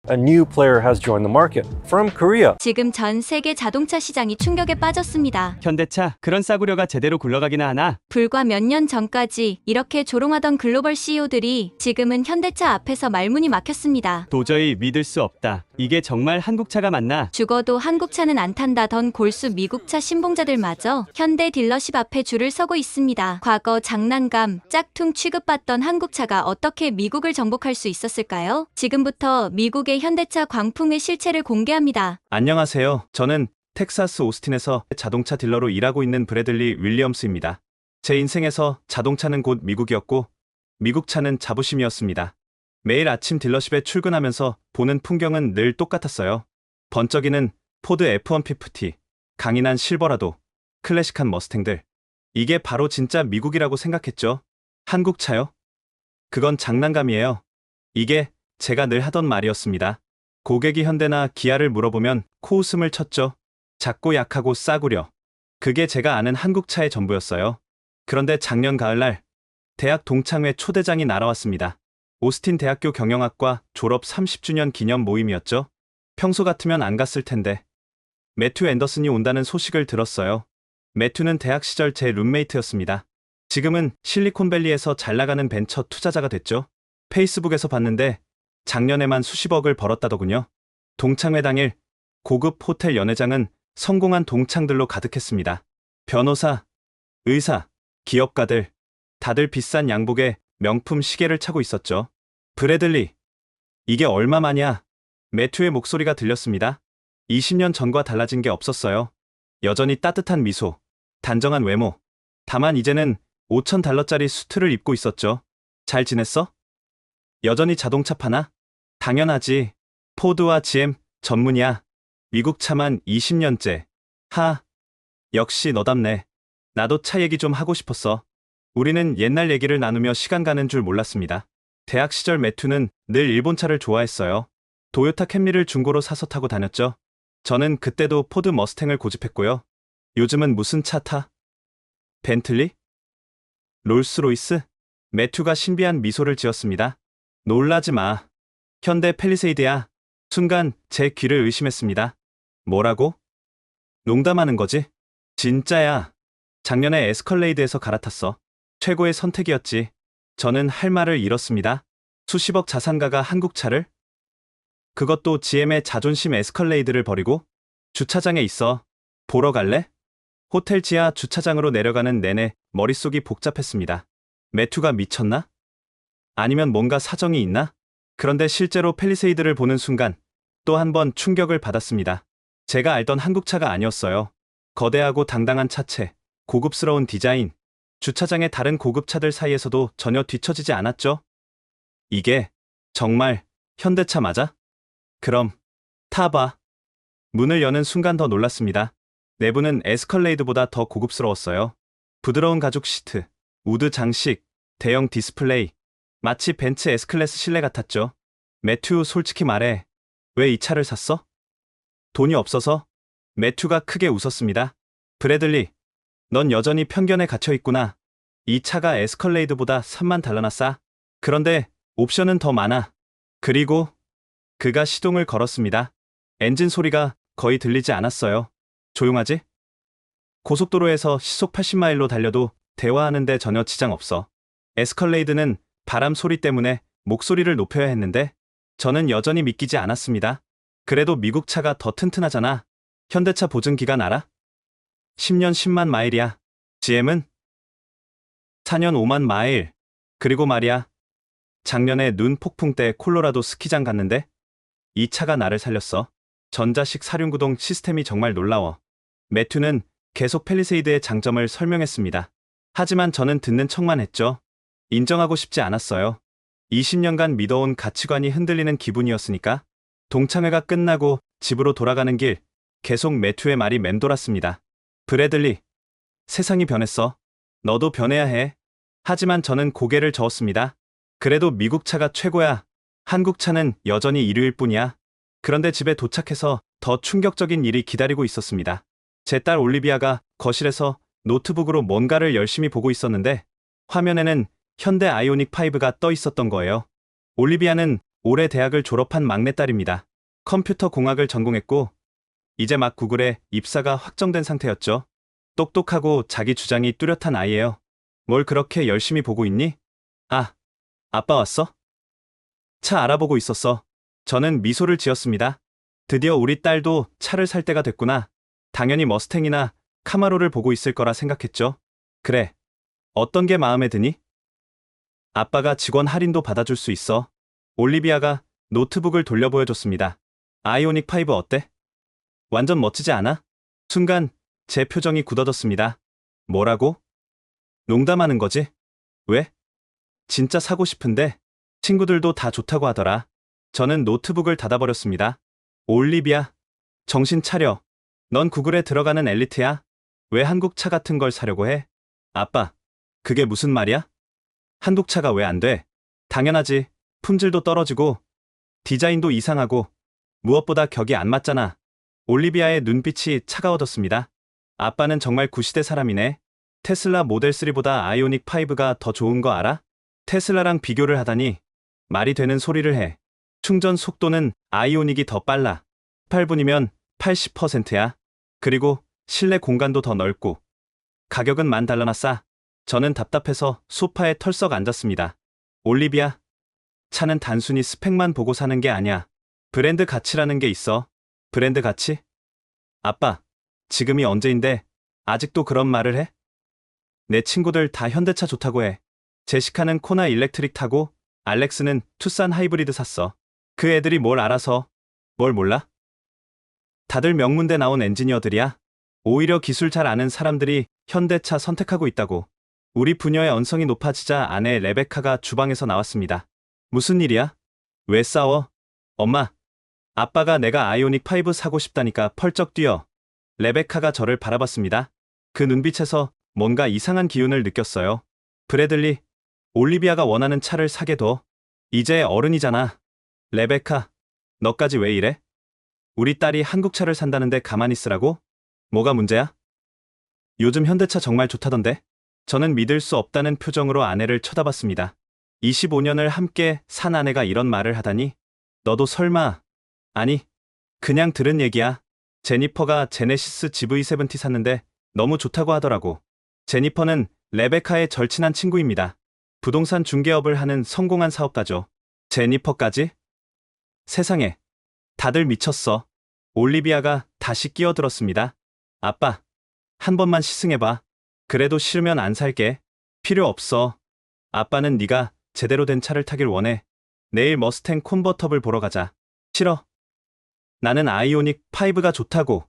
A new player has joined the market from Korea. 지금 전 세계 자동차 시장이 충격에 빠졌습니다. 현대차, 그런 싸구려가 제대로 굴러가기나 하나? 불과 몇 년 전까지 이렇게 조롱하던 글로벌 CEO들이 지금은 현대차 앞에서 말문이 막혔습니다. 도저히 믿을 수 없다. 이게 정말 한국차가 맞나? 죽어도 한국차는 안 탄다던 골수 미국차 신봉자들마저 현대 딜러십 앞에 줄을 서고 있습니다. 과거 장난감, 짝퉁 취급받던 한국차가 어떻게 미국을 정복할 수 있었을까요? 지금부터 미국의 현대차 광풍의 실체를 공개합니다. 안녕하세요. 저는 텍사스 오스틴에서 자동차 딜러로 일하고 있는 브래들리 윌리엄스입니다. 제 인생에서 자동차는 곧 미국이었고 미국 차는 자부심이었습니다. 매일 아침 딜러십에 출근하면서 보는 풍경은 늘 똑같았어요. 번쩍이는 포드 F-150, 강인한 실버라도, 클래식한 머스탱들. 이게 바로 진짜 미국이라고 생각했죠. 한국 차요? 그건 장난감이에요. 이게 제가 늘 하던 말이었습니다. 고객이 현대나 기아를 물어보면 코웃음을 쳤죠. 작고 약하고 싸구려. 그게 제가 아는 한국차의 전부였어요. 그런데 작년 가을날 대학 동창회 초대장이 날아왔습니다. 오스틴 대학교 경영학과 졸업 30주년 기념 모임이었죠. 평소 같으면 안 갔을 텐데 매튜 앤더슨이 온다는 소식을 들었어요. 매튜는 대학 시절 제 룸메이트였습니다. 지금은 실리콘밸리에서 잘 나가는 벤처 투자자가 됐죠. 페이스북에서 봤는데 작년에만 수십억을 벌었다더군요. 동창회 당일 고급 호텔 연회장은 성공한 동창들로 가득했습니다. 변호사, 의사, 기업가들, 다들 비싼 양복에 명품 시계를 차고 있었죠. 브래들리, 이게 얼마만이야? 매튜의 목소리가 들렸습니다. 20년 전과 달라진 게 없었어요. 여전히 따뜻한 미소, 단정한 외모. 다만 이제는 $5,000짜리 수트를 입고 있었죠. 잘 지냈어? 여전히 자동차 파나? 당연하지. 포드와 GM 전문이야. 미국 차만 20년째. 하, 역시 너답네. 나도 차 얘기 좀 하고 싶었어. 우리는 옛날 얘기를 나누며 시간 가는 줄 몰랐습니다. 대학 시절 매튜는 늘 일본 차를 좋아했어요. 도요타 캠리를 중고로 사서 타고 다녔죠. 저는 그때도 포드 머스탱을 고집했고요. 요즘은 무슨 차 타? 벤틀리? 롤스로이스? 매튜가 신비한 미소를 지었습니다. 놀라지 마. 현대 팰리세이드야. 순간 제 귀를 의심했습니다. 뭐라고? 농담하는 거지? 진짜야. 작년에 에스컬레이드에서 갈아탔어. 최고의 선택이었지. 저는 할 말을 잃었습니다. 수십억 자산가가 한국 차를? 그것도 GM의 자존심 에스컬레이드를 버리고? 주차장에 있어. 보러 갈래? 호텔 지하 주차장으로 내려가는 내내 머릿속이 복잡했습니다. 매튜가 미쳤나? 아니면 뭔가 사정이 있나? 그런데 실제로 팰리세이드를 보는 순간 또 한 번 충격을 받았습니다. 제가 알던 한국차가 아니었어요. 거대하고 당당한 차체, 고급스러운 디자인, 주차장의 다른 고급차들 사이에서도 전혀 뒤처지지 않았죠. 이게 정말 현대차 맞아? 그럼 타봐. 문을 여는 순간 더 놀랐습니다. 내부는 에스컬레이드보다 더 고급스러웠어요. 부드러운 가죽 시트, 우드 장식, 대형 디스플레이, 마치 벤츠 S클래스 실내 같았죠. 매튜, 솔직히 말해. 왜 이 차를 샀어? 돈이 없어서? 매튜가 크게 웃었습니다. 브래들리, 넌 여전히 편견에 갇혀 있구나. 이 차가 에스컬레이드보다 $30,000나 싸. 그런데 옵션은 더 많아. 그리고 그가 시동을 걸었습니다. 엔진 소리가 거의 들리지 않았어요. 조용하지? 고속도로에서 시속 80마일로 달려도 대화하는데 전혀 지장 없어. 에스컬레이드는 바람 소리 때문에 목소리를 높여야 했는데 저는 여전히 믿기지 않았습니다. 그래도 미국 차가 더 튼튼하잖아. 현대차 보증 기간 알아? 10년 10만 마일이야. GM은? 4년 5만 마일. 그리고 말이야. 작년에 눈 폭풍 때 콜로라도 스키장 갔는데 이 차가 나를 살렸어. 전자식 사륜구동 시스템이 정말 놀라워. 매튜는 계속 팰리세이드의 장점을 설명했습니다. 하지만 저는 듣는 척만 했죠. 인정하고 싶지 않았어요. 20년간 믿어온 가치관이 흔들리는 기분이었으니까. 동창회가 끝나고 집으로 돌아가는 길, 계속 매튜의 말이 맴돌았습니다. 브래들리, 세상이 변했어. 너도 변해야 해. 하지만 저는 고개를 저었습니다. 그래도 미국 차가 최고야. 한국 차는 여전히 일류일 뿐이야. 그런데 집에 도착해서 더 충격적인 일이 기다리고 있었습니다. 제 딸 올리비아가 거실에서 노트북으로 뭔가를 열심히 보고 있었는데 화면에는 현대 아이오닉 5가 떠 있었던 거예요. 올리비아는 올해 대학을 졸업한 막내딸입니다. 컴퓨터 공학을 전공했고 이제 막 구글에 입사가 확정된 상태였죠. 똑똑하고 자기 주장이 뚜렷한 아이예요. 뭘 그렇게 열심히 보고 있니? 아, 아빠 왔어? 차 알아보고 있었어. 저는 미소를 지었습니다. 드디어 우리 딸도 차를 살 때가 됐구나. 당연히 머스탱이나 카마로를 보고 있을 거라 생각했죠. 그래. 어떤 게 마음에 드니? 아빠가 직원 할인도 받아줄 수 있어. 올리비아가 노트북을 돌려 보여줬습니다. 아이오닉 5 어때? 완전 멋지지 않아? 순간 제 표정이 굳어졌습니다. 뭐라고? 농담하는 거지? 왜? 진짜 사고 싶은데 친구들도 다 좋다고 하더라. 저는 노트북을 닫아버렸습니다. 올리비아, 정신 차려. 넌 구글에 들어가는 엘리트야. 왜 한국 차 같은 걸 사려고 해? 아빠, 그게 무슨 말이야? 한국 차가 왜 안 돼? 당연하지. 품질도 떨어지고 디자인도 이상하고 무엇보다 격이 안 맞잖아. 올리비아의 눈빛이 차가워졌습니다. 아빠는 정말 구시대 사람이네. 테슬라 모델 3보다 아이오닉 5가 더 좋은 거 알아? 테슬라랑 비교를 하다니 말이 되는 소리를 해. 충전 속도는 아이오닉이 더 빨라. 8분이면 80%야. 그리고 실내 공간도 더 넓고 가격은 $10,000나 싸. 저는 답답해서 소파에 털썩 앉았습니다. 올리비아, 차는 단순히 스펙만 보고 사는 게 아니야. 브랜드 가치라는 게 있어. 브랜드 가치? 아빠, 지금이 언제인데 아직도 그런 말을 해? 내 친구들 다 현대차 좋다고 해. 제시카는 코나 일렉트릭 타고 알렉스는 투싼 하이브리드 샀어. 그 애들이 뭘 알아서. 뭘 몰라? 다들 명문대 나온 엔지니어들이야. 오히려 기술 잘 아는 사람들이 현대차 선택하고 있다고. 우리 부녀의 언성이 높아지자 아내 레베카가 주방에서 나왔습니다. 무슨 일이야? 왜 싸워? 엄마, 아빠가 내가 아이오닉 5 사고 싶다니까 펄쩍 뛰어. 레베카가 저를 바라봤습니다. 그 눈빛에서 뭔가 이상한 기운을 느꼈어요. 브래들리, 올리비아가 원하는 차를 사게 둬. 이제 어른이잖아. 레베카, 너까지 왜 이래? 우리 딸이 한국 차를 산다는데 가만히 있으라고? 뭐가 문제야? 요즘 현대차 정말 좋다던데? 저는 믿을 수 없다는 표정으로 아내를 쳐다봤습니다. 25년을 함께 산 아내가 이런 말을 하다니? 너도 설마... 아니, 그냥 들은 얘기야. 제니퍼가 제네시스 GV70 샀는데 너무 좋다고 하더라고. 제니퍼는 레베카의 절친한 친구입니다. 부동산 중개업을 하는 성공한 사업가죠. 제니퍼까지? 세상에, 다들 미쳤어. 올리비아가 다시 끼어들었습니다. 아빠, 한 번만 시승해봐. 그래도 싫으면 안 살게. 필요 없어. 아빠는 네가 제대로 된 차를 타길 원해. 내일 머스탱 콘버터블 보러 가자. 싫어. 나는 아이오닉 5가 좋다고.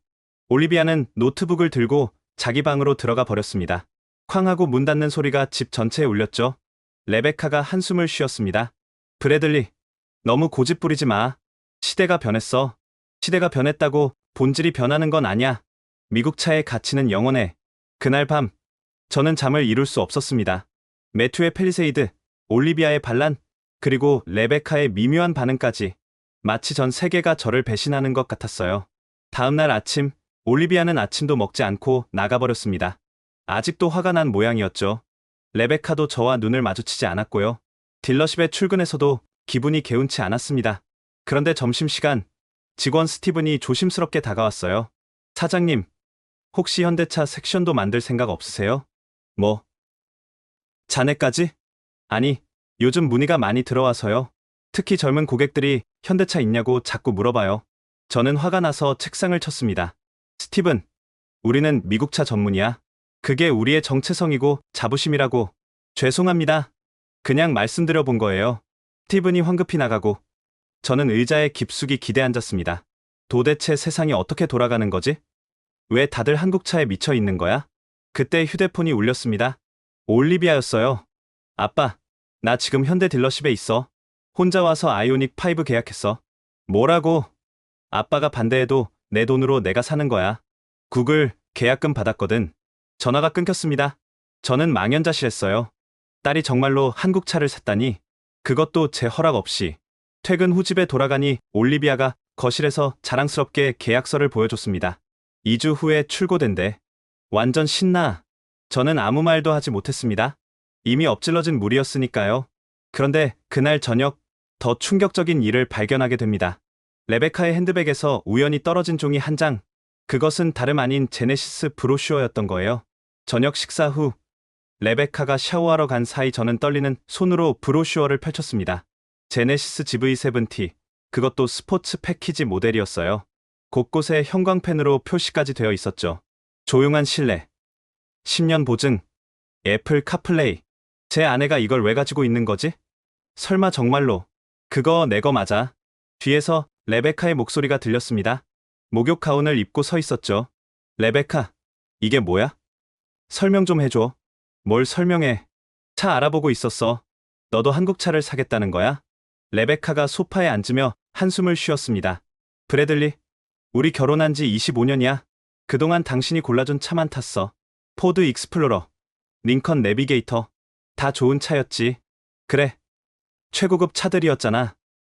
올리비아는 노트북을 들고 자기 방으로 들어가 버렸습니다. 쾅 하고 문 닫는 소리가 집 전체에 울렸죠. 레베카가 한숨을 쉬었습니다. 브래들리, 너무 고집 부리지 마. 시대가 변했어. 시대가 변했다고 본질이 변하는 건 아니야. 미국 차의 가치는 영원해. 그날 밤, 저는 잠을 이룰 수 없었습니다. 매튜의 펠리세이드, 올리비아의 반란, 그리고 레베카의 미묘한 반응까지 마치 전 세계가 저를 배신하는 것 같았어요. 다음날 아침, 올리비아는 아침도 먹지 않고 나가버렸습니다. 아직도 화가 난 모양이었죠. 레베카도 저와 눈을 마주치지 않았고요. 딜러십에 출근해서도 기분이 개운치 않았습니다. 그런데 점심시간, 직원 스티븐이 조심스럽게 다가왔어요. 사장님, 혹시 현대차 섹션도 만들 생각 없으세요? 뭐? 자네까지? 아니, 요즘 문의가 많이 들어와서요. 특히 젊은 고객들이 현대차 있냐고 자꾸 물어봐요. 저는 화가 나서 책상을 쳤습니다. 스티븐, 우리는 미국차 전문이야. 그게 우리의 정체성이고 자부심이라고. 죄송합니다. 그냥 말씀드려 본 거예요. 스티븐이 황급히 나가고 저는 의자에 깊숙이 기대앉았습니다. 도대체 세상이 어떻게 돌아가는 거지? 왜 다들 한국차에 미쳐 있는 거야? 그때 휴대폰이 울렸습니다. 올리비아였어요. 아빠, 나 지금 현대 딜러십에 있어. 혼자 와서 아이오닉 5 계약했어. 뭐라고? 아빠가 반대해도 내 돈으로 내가 사는 거야. 구글 계약금 받았거든. 전화가 끊겼습니다. 저는 망연자실했어요. 딸이 정말로 한국 차를 샀다니. 그것도 제 허락 없이. 퇴근 후 집에 돌아가니 올리비아가 거실에서 자랑스럽게 계약서를 보여줬습니다. 2주 후에 출고된대. 완전 신나. 저는 아무 말도 하지 못했습니다. 이미 엎질러진 물이었으니까요. 그런데 그날 저녁 더 충격적인 일을 발견하게 됩니다. 레베카의 핸드백에서 우연히 떨어진 종이 한 장. 그것은 다름 아닌 제네시스 브로슈어였던 거예요. 저녁 식사 후 레베카가 샤워하러 간 사이 저는 떨리는 손으로 브로슈어를 펼쳤습니다. 제네시스 GV70, 그것도 스포츠 패키지 모델이었어요. 곳곳에 형광펜으로 표시까지 되어 있었죠. 조용한 실내, 10년 보증, 애플 카플레이. 제 아내가 이걸 왜 가지고 있는 거지? 설마 정말로 그거 내 거 맞아? 뒤에서 레베카의 목소리가 들렸습니다. 목욕 가운을 입고 서 있었죠. 레베카, 이게 뭐야? 설명 좀 해줘. 뭘 설명해? 차 알아보고 있었어. 너도 한국차를 사겠다는 거야? 레베카가 소파에 앉으며 한숨을 쉬었습니다. 브래들리, 우리 결혼한 지 25년이야. 그동안 당신이 골라준 차만 탔어. 포드 익스플로러, 링컨 내비게이터. 다 좋은 차였지. 그래. 최고급 차들이었잖아.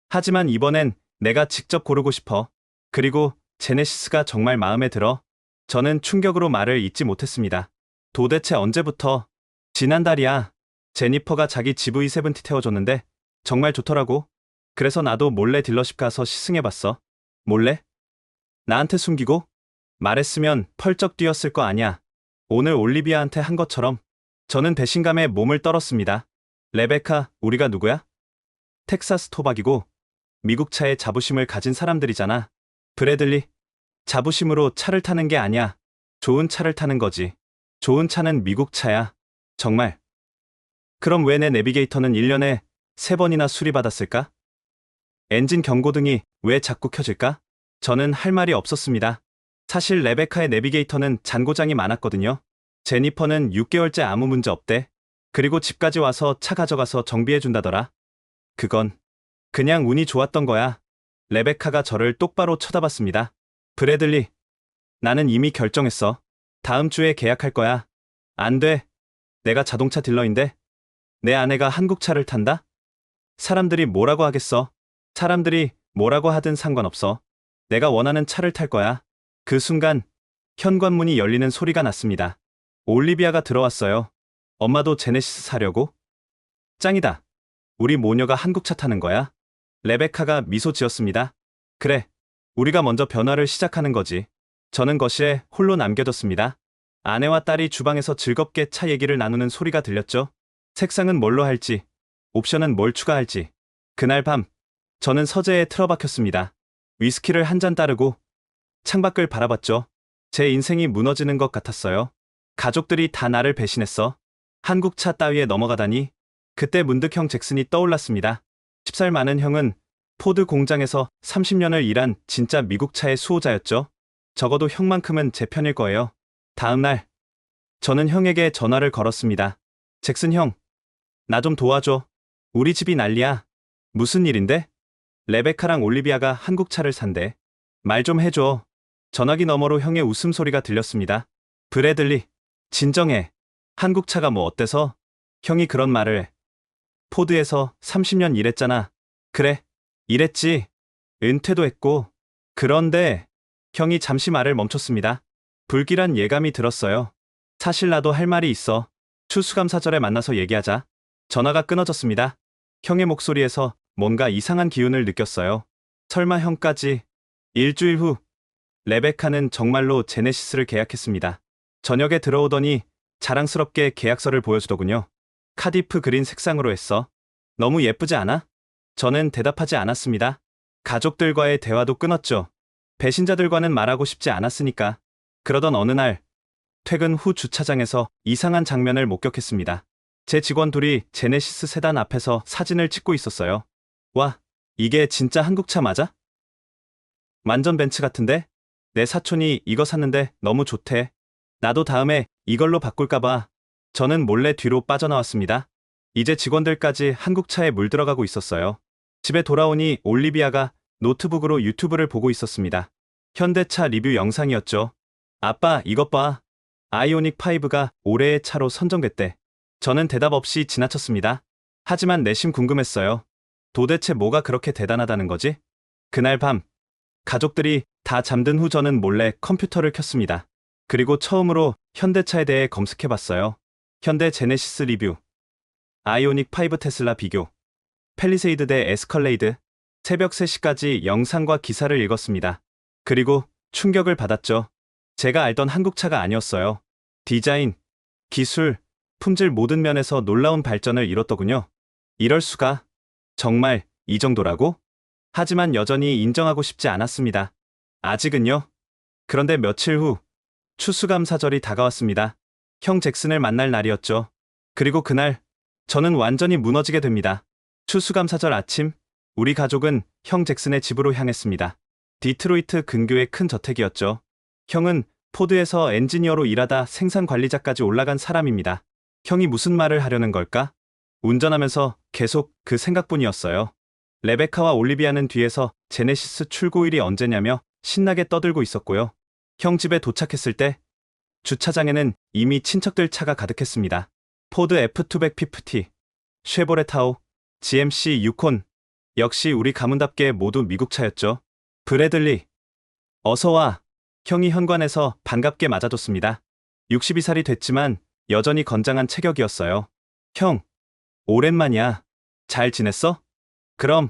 하지만 이번엔 내가 직접 고르고 싶어. 그리고 제네시스가 정말 마음에 들어. 저는 충격으로 말을 잇지 못했습니다. 도대체 언제부터? 지난달이야. 제니퍼가 자기 GV70 태워줬는데 정말 좋더라고. 그래서 나도 몰래 딜러십 가서 시승해봤어. 몰래? 나한테 숨기고? 말했으면 펄쩍 뛰었을 거 아니야. 오늘 올리비아한테 한 것처럼. 저는 배신감에 몸을 떨었습니다. 레베카, 우리가 누구야? 텍사스 토박이고 미국 차에 자부심을 가진 사람들이잖아. 브래들리, 자부심으로 차를 타는 게 아니야. 좋은 차를 타는 거지. 좋은 차는 미국 차야. 정말. 그럼 왜 내 내비게이터는 1년에 3번이나 수리받았을까? 엔진 경고등이 왜 자꾸 켜질까? 저는 할 말이 없었습니다. 사실 레베카의 내비게이터는 잔고장이 많았거든요. 제니퍼는 6개월째 아무 문제 없대. 그리고 집까지 와서 차 가져가서 정비해준다더라. 그건 그냥 운이 좋았던 거야. 레베카가 저를 똑바로 쳐다봤습니다. 브래들리, 나는 이미 결정했어. 다음 주에 계약할 거야. 안 돼. 내가 자동차 딜러인데. 내 아내가 한국 차를 탄다? 사람들이 뭐라고 하겠어? 사람들이 뭐라고 하든 상관없어. 내가 원하는 차를 탈 거야. 그 순간 현관문이 열리는 소리가 났습니다. 올리비아가 들어왔어요. 엄마도 제네시스 사려고? 짱이다. 우리 모녀가 한국차 타는 거야? 레베카가 미소 지었습니다. 그래. 우리가 먼저 변화를 시작하는 거지. 저는 거실에 홀로 남겨뒀습니다. 아내와 딸이 주방에서 즐겁게 차 얘기를 나누는 소리가 들렸죠. 색상은 뭘로 할지, 옵션은 뭘 추가할지. 그날 밤, 저는 서재에 틀어박혔습니다. 위스키를 한 잔 따르고 창밖을 바라봤죠. 제 인생이 무너지는 것 같았어요. 가족들이 다 나를 배신했어. 한국차 따위에 넘어가다니. 그때 문득 형 잭슨이 떠올랐습니다. 10살 많은 형은 포드 공장에서 30년을 일한 진짜 미국 차의 수호자였죠. 적어도 형만큼은 제 편일 거예요. 다음 날, 저는 형에게 전화를 걸었습니다. 잭슨 형, 나 좀 도와줘. 우리 집이 난리야. 무슨 일인데? 레베카랑 올리비아가 한국차를 산대. 말 좀 해줘. 전화기 너머로 형의 웃음소리가 들렸습니다. 브래들리, 진정해. 한국차가 뭐 어때서? 형이 그런 말을 해. 포드에서 30년 일했잖아. 그래, 일했지. 은퇴도 했고. 그런데 형이 잠시 말을 멈췄습니다. 불길한 예감이 들었어요. 사실 나도 할 말이 있어. 추수감사절에 만나서 얘기하자. 전화가 끊어졌습니다. 형의 목소리에서 뭔가 이상한 기운을 느꼈어요. 설마 형까지. 일주일 후, 레베카는 정말로 제네시스를 계약했습니다. 저녁에 들어오더니 자랑스럽게 계약서를 보여주더군요. 카디프 그린 색상으로 했어. 너무 예쁘지 않아? 저는 대답하지 않았습니다. 가족들과의 대화도 끊었죠. 배신자들과는 말하고 싶지 않았으니까. 그러던 어느 날, 퇴근 후 주차장에서 이상한 장면을 목격했습니다. 제 직원 둘이 제네시스 세단 앞에서 사진을 찍고 있었어요. 와, 이게 진짜 한국차 맞아? 완전 벤츠 같은데? 내 사촌이 이거 샀는데 너무 좋대. 나도 다음에 이걸로 바꿀까봐. 저는 몰래 뒤로 빠져나왔습니다. 이제 직원들까지 한국차에 물들어가고 있었어요. 집에 돌아오니 올리비아가 노트북으로 유튜브를 보고 있었습니다. 현대차 리뷰 영상이었죠. 아빠, 이것 봐. 아이오닉 5가 올해의 차로 선정됐대. 저는 대답 없이 지나쳤습니다. 하지만 내심 궁금했어요. 도대체 뭐가 그렇게 대단하다는 거지? 그날 밤, 가족들이 다 잠든 후 저는 몰래 컴퓨터를 켰습니다. 그리고 처음으로 현대차에 대해 검색해봤어요. 현대 제네시스 리뷰, 아이오닉 5 테슬라 비교. 팰리세이드 대 에스컬레이드. 새벽 3시까지 영상과 기사를 읽었습니다. 그리고 충격을 받았죠. 제가 알던 한국차가 아니었어요. 디자인, 기술, 품질 모든 면에서 놀라운 발전을 이뤘더군요. 이럴 수가. 정말 이 정도라고? 하지만 여전히 인정하고 싶지 않았습니다. 아직은요. 그런데 며칠 후 추수감사절이 다가왔습니다. 형 잭슨을 만날 날이었죠. 그리고 그날 저는 완전히 무너지게 됩니다. 추수감사절 아침, 우리 가족은 형 잭슨의 집으로 향했습니다. 디트로이트 근교의 큰 저택이었죠. 형은 포드에서 엔지니어로 일하다 생산 관리자까지 올라간 사람입니다. 형이 무슨 말을 하려는 걸까? 운전하면서 계속 그 생각뿐이었어요. 레베카와 올리비아는 뒤에서 제네시스 출고일이 언제냐며 신나게 떠들고 있었고요. 형 집에 도착했을 때 주차장에는 이미 친척들 차가 가득했습니다. 포드 F250, 쉐보레 타오, GMC 유콘, 역시 우리 가문답게 모두 미국 차였죠. 브래들리, 어서와. 형이 현관에서 반갑게 맞아줬습니다. 62살이 됐지만 여전히 건장한 체격이었어요. 형, 오랜만이야. 잘 지냈어? 그럼,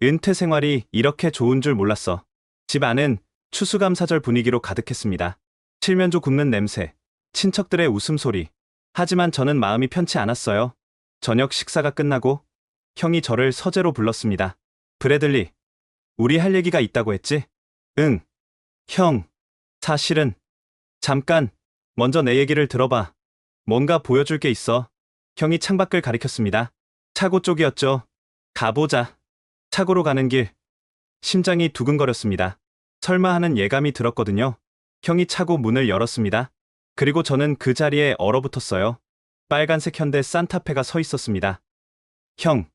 은퇴 생활이 이렇게 좋은 줄 몰랐어. 집 안은 추수감사절 분위기로 가득했습니다. 칠면조 굽는 냄새, 친척들의 웃음소리. 하지만 저는 마음이 편치 않았어요. 저녁 식사가 끝나고 형이 저를 서재로 불렀습니다. 브래들리, 우리 할 얘기가 있다고 했지? 응. 형, 사실은 잠깐, 먼저 내 얘기를 들어봐. 뭔가 보여줄 게 있어. 형이 창밖을 가리켰습니다. 차고 쪽이었죠. 가보자. 차고로 가는 길. 심장이 두근거렸습니다. 설마 하는 예감이 들었거든요. 형이 차고 문을 열었습니다. 그리고 저는 그 자리에 얼어붙었어요. 빨간색 현대 산타페가 서 있었습니다. 형.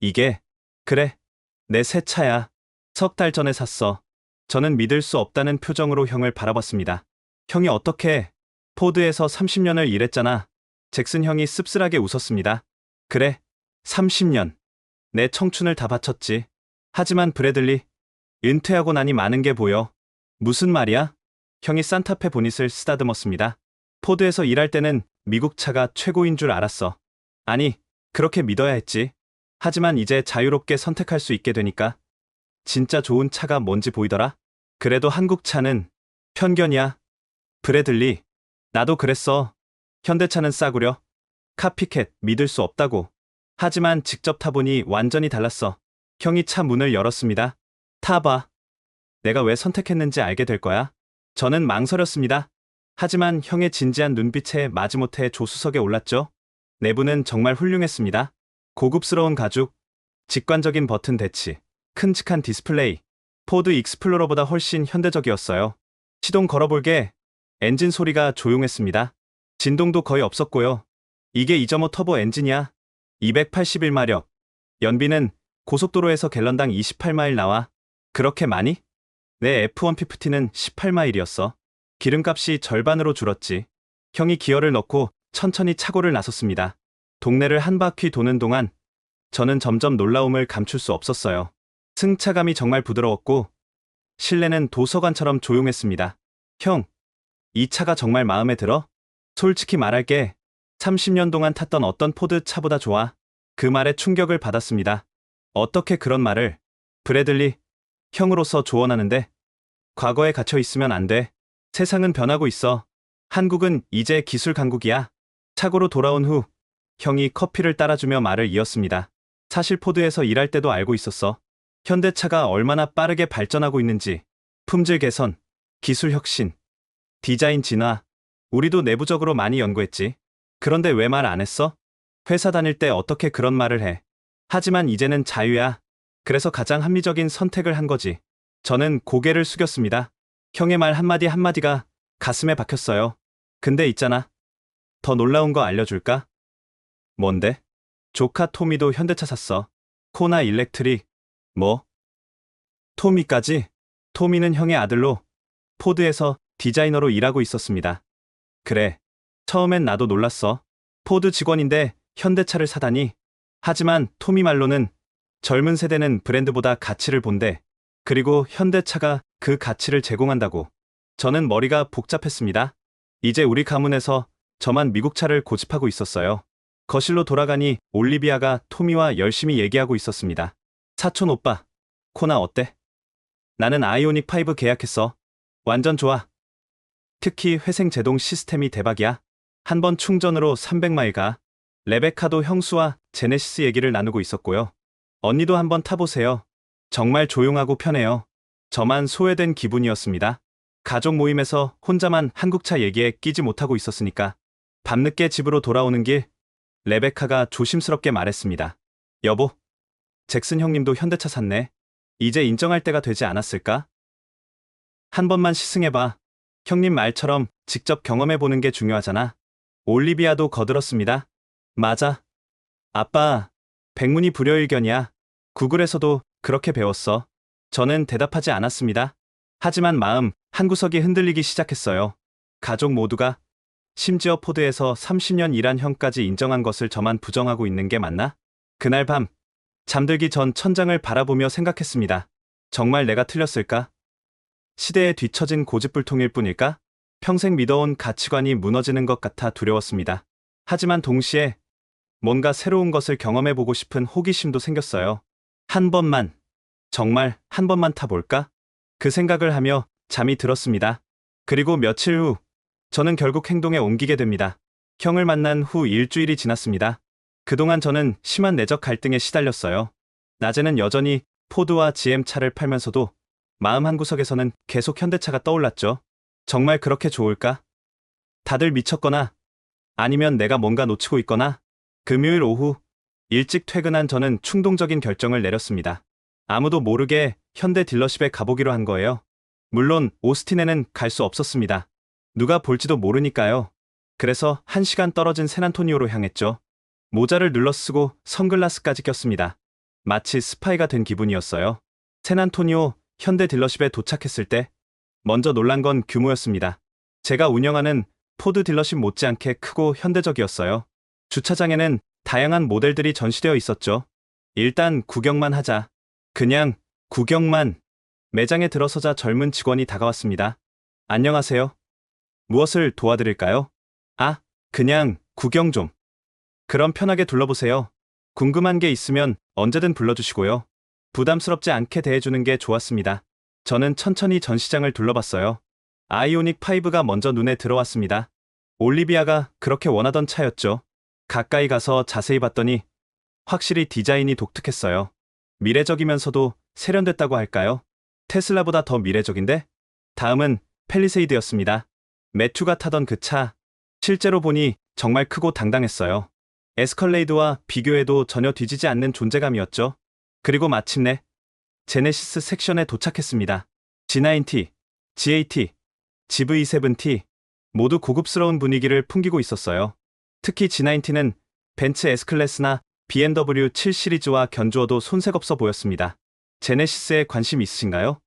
이게, 그래, 내 새 차야. 석 달 전에 샀어. 저는 믿을 수 없다는 표정으로 형을 바라봤습니다. 형이 어떻게, 포드에서 30년을 일했잖아. 잭슨 형이 씁쓸하게 웃었습니다. 그래, 30년. 내 청춘을 다 바쳤지. 하지만 브래들리, 은퇴하고 나니 많은 게 보여. 무슨 말이야? 형이 산타페 보닛을 쓰다듬었습니다. 포드에서 일할 때는 미국 차가 최고인 줄 알았어. 아니, 그렇게 믿어야 했지. 하지만 이제 자유롭게 선택할 수 있게 되니까 진짜 좋은 차가 뭔지 보이더라. 그래도 한국 차는 편견이야. 브래들리, 나도 그랬어. 현대차는 싸구려. 카피캣 믿을 수 없다고. 하지만 직접 타보니 완전히 달랐어. 형이 차 문을 열었습니다. 타봐. 내가 왜 선택했는지 알게 될 거야. 저는 망설였습니다. 하지만 형의 진지한 눈빛에 마지못해 조수석에 올랐죠. 내부는 정말 훌륭했습니다. 고급스러운 가죽, 직관적인 버튼 대치, 큼직한 디스플레이. 포드 익스플로러보다 훨씬 현대적이었어요. 시동 걸어볼게. 엔진 소리가 조용했습니다. 진동도 거의 없었고요. 이게 2.5 터보 엔진이야. 281마력. 연비는 고속도로에서 갤런당 28마일 나와. 그렇게 많이? 내 F-150는 18마일이었어. 기름값이 절반으로 줄었지. 형이 기어를 넣고 천천히 차고를 나섰습니다. 동네를 한 바퀴 도는 동안 저는 점점 놀라움을 감출 수 없었어요. 승차감이 정말 부드러웠고 실내는 도서관처럼 조용했습니다. 형, 이 차가 정말 마음에 들어? 솔직히 말할게. 30년 동안 탔던 어떤 포드 차보다 좋아. 그 말에 충격을 받았습니다. 어떻게 그런 말을? 브래들리, 형으로서 조언하는데 과거에 갇혀 있으면 안 돼. 세상은 변하고 있어. 한국은 이제 기술 강국이야. 차고로 돌아온 후 형이 커피를 따라주며 말을 이었습니다. 사실 포드에서 일할 때도 알고 있었어. 현대차가 얼마나 빠르게 발전하고 있는지. 품질 개선, 기술 혁신, 디자인 진화. 우리도 내부적으로 많이 연구했지. 그런데 왜 말 안 했어? 회사 다닐 때 어떻게 그런 말을 해. 하지만 이제는 자유야. 그래서 가장 합리적인 선택을 한 거지. 저는 고개를 숙였습니다. 형의 말 한마디 한마디가 가슴에 박혔어요. 근데 있잖아. 더 놀라운 거 알려줄까? 뭔데? 조카 토미도 현대차 샀어. 코나 일렉트릭. 뭐? 토미까지? 토미는 형의 아들로 포드에서 디자이너로 일하고 있었습니다. 그래. 처음엔 나도 놀랐어. 포드 직원인데 현대차를 사다니. 하지만 토미 말로는 젊은 세대는 브랜드보다 가치를 본대. 그리고 현대차가 그 가치를 제공한다고. 저는 머리가 복잡했습니다. 이제 우리 가문에서 저만 미국 차를 고집하고 있었어요. 거실로 돌아가니 올리비아가 토미와 열심히 얘기하고 있었습니다. 사촌 오빠, 코나 어때? 나는 아이오닉 5 계약했어. 완전 좋아. 특히 회생 제동 시스템이 대박이야. 한 번 충전으로 300마일 가. 레베카도 형수와 제네시스 얘기를 나누고 있었고요. 언니도 한번 타보세요. 정말 조용하고 편해요. 저만 소외된 기분이었습니다. 가족 모임에서 혼자만 한국차 얘기에 끼지 못하고 있었으니까. 밤늦게 집으로 돌아오는 길, 레베카가 조심스럽게 말했습니다. 여보, 잭슨 형님도 현대차 샀네. 이제 인정할 때가 되지 않았을까? 한 번만 시승해봐. 형님 말처럼 직접 경험해보는 게 중요하잖아. 올리비아도 거들었습니다. 맞아. 아빠, 백문이 불여일견이야. 구글에서도 그렇게 배웠어. 저는 대답하지 않았습니다. 하지만 마음 한구석이 흔들리기 시작했어요. 가족 모두가, 심지어 포드에서 30년 일한 형까지 인정한 것을 저만 부정하고 있는 게 맞나? 그날 밤, 잠들기 전 천장을 바라보며 생각했습니다. 정말 내가 틀렸을까? 시대에 뒤처진 고집불통일 뿐일까? 평생 믿어온 가치관이 무너지는 것 같아 두려웠습니다. 하지만 동시에 뭔가 새로운 것을 경험해보고 싶은 호기심도 생겼어요. 한 번만, 정말 한 번만 타볼까? 그 생각을 하며 잠이 들었습니다. 그리고 며칠 후, 저는 결국 행동에 옮기게 됩니다. 형을 만난 후 일주일이 지났습니다. 그동안 저는 심한 내적 갈등에 시달렸어요. 낮에는 여전히 포드와 GM 차를 팔면서도 마음 한구석에서는 계속 현대차가 떠올랐죠. 정말 그렇게 좋을까? 다들 미쳤거나 아니면 내가 뭔가 놓치고 있거나. 금요일 오후 일찍 퇴근한 저는 충동적인 결정을 내렸습니다. 아무도 모르게 현대 딜러십에 가보기로 한 거예요. 물론 오스틴에는 갈 수 없었습니다. 누가 볼지도 모르니까요. 그래서 1시간 떨어진 샌안토니오로 향했죠. 모자를 눌러쓰고 선글라스까지 꼈습니다. 마치 스파이가 된 기분이었어요. 샌안토니오 현대 딜러십에 도착했을 때 먼저 놀란 건 규모였습니다. 제가 운영하는 포드 딜러십 못지않게 크고 현대적이었어요. 주차장에는 다양한 모델들이 전시되어 있었죠. 일단 구경만 하자. 그냥 구경만. 매장에 들어서자 젊은 직원이 다가왔습니다. 안녕하세요. 무엇을 도와드릴까요? 아, 그냥 구경 좀. 그럼 편하게 둘러보세요. 궁금한 게 있으면 언제든 불러주시고요. 부담스럽지 않게 대해주는 게 좋았습니다. 저는 천천히 전시장을 둘러봤어요. 아이오닉 5가 먼저 눈에 들어왔습니다. 올리비아가 그렇게 원하던 차였죠. 가까이 가서 자세히 봤더니 확실히 디자인이 독특했어요. 미래적이면서도 세련됐다고 할까요? 테슬라보다 더 미래적인데? 다음은 팰리세이드였습니다. 매튜가 타던 그 차. 실제로 보니 정말 크고 당당했어요. 에스컬레이드와 비교해도 전혀 뒤지지 않는 존재감이었죠. 그리고 마침내 제네시스 섹션에 도착했습니다. G90, G80, GV70 모두 고급스러운 분위기를 풍기고 있었어요. 특히 G90는 벤츠 S클래스나 BMW 7 시리즈와 견주어도 손색 없어 보였습니다. 제네시스에 관심 있으신가요?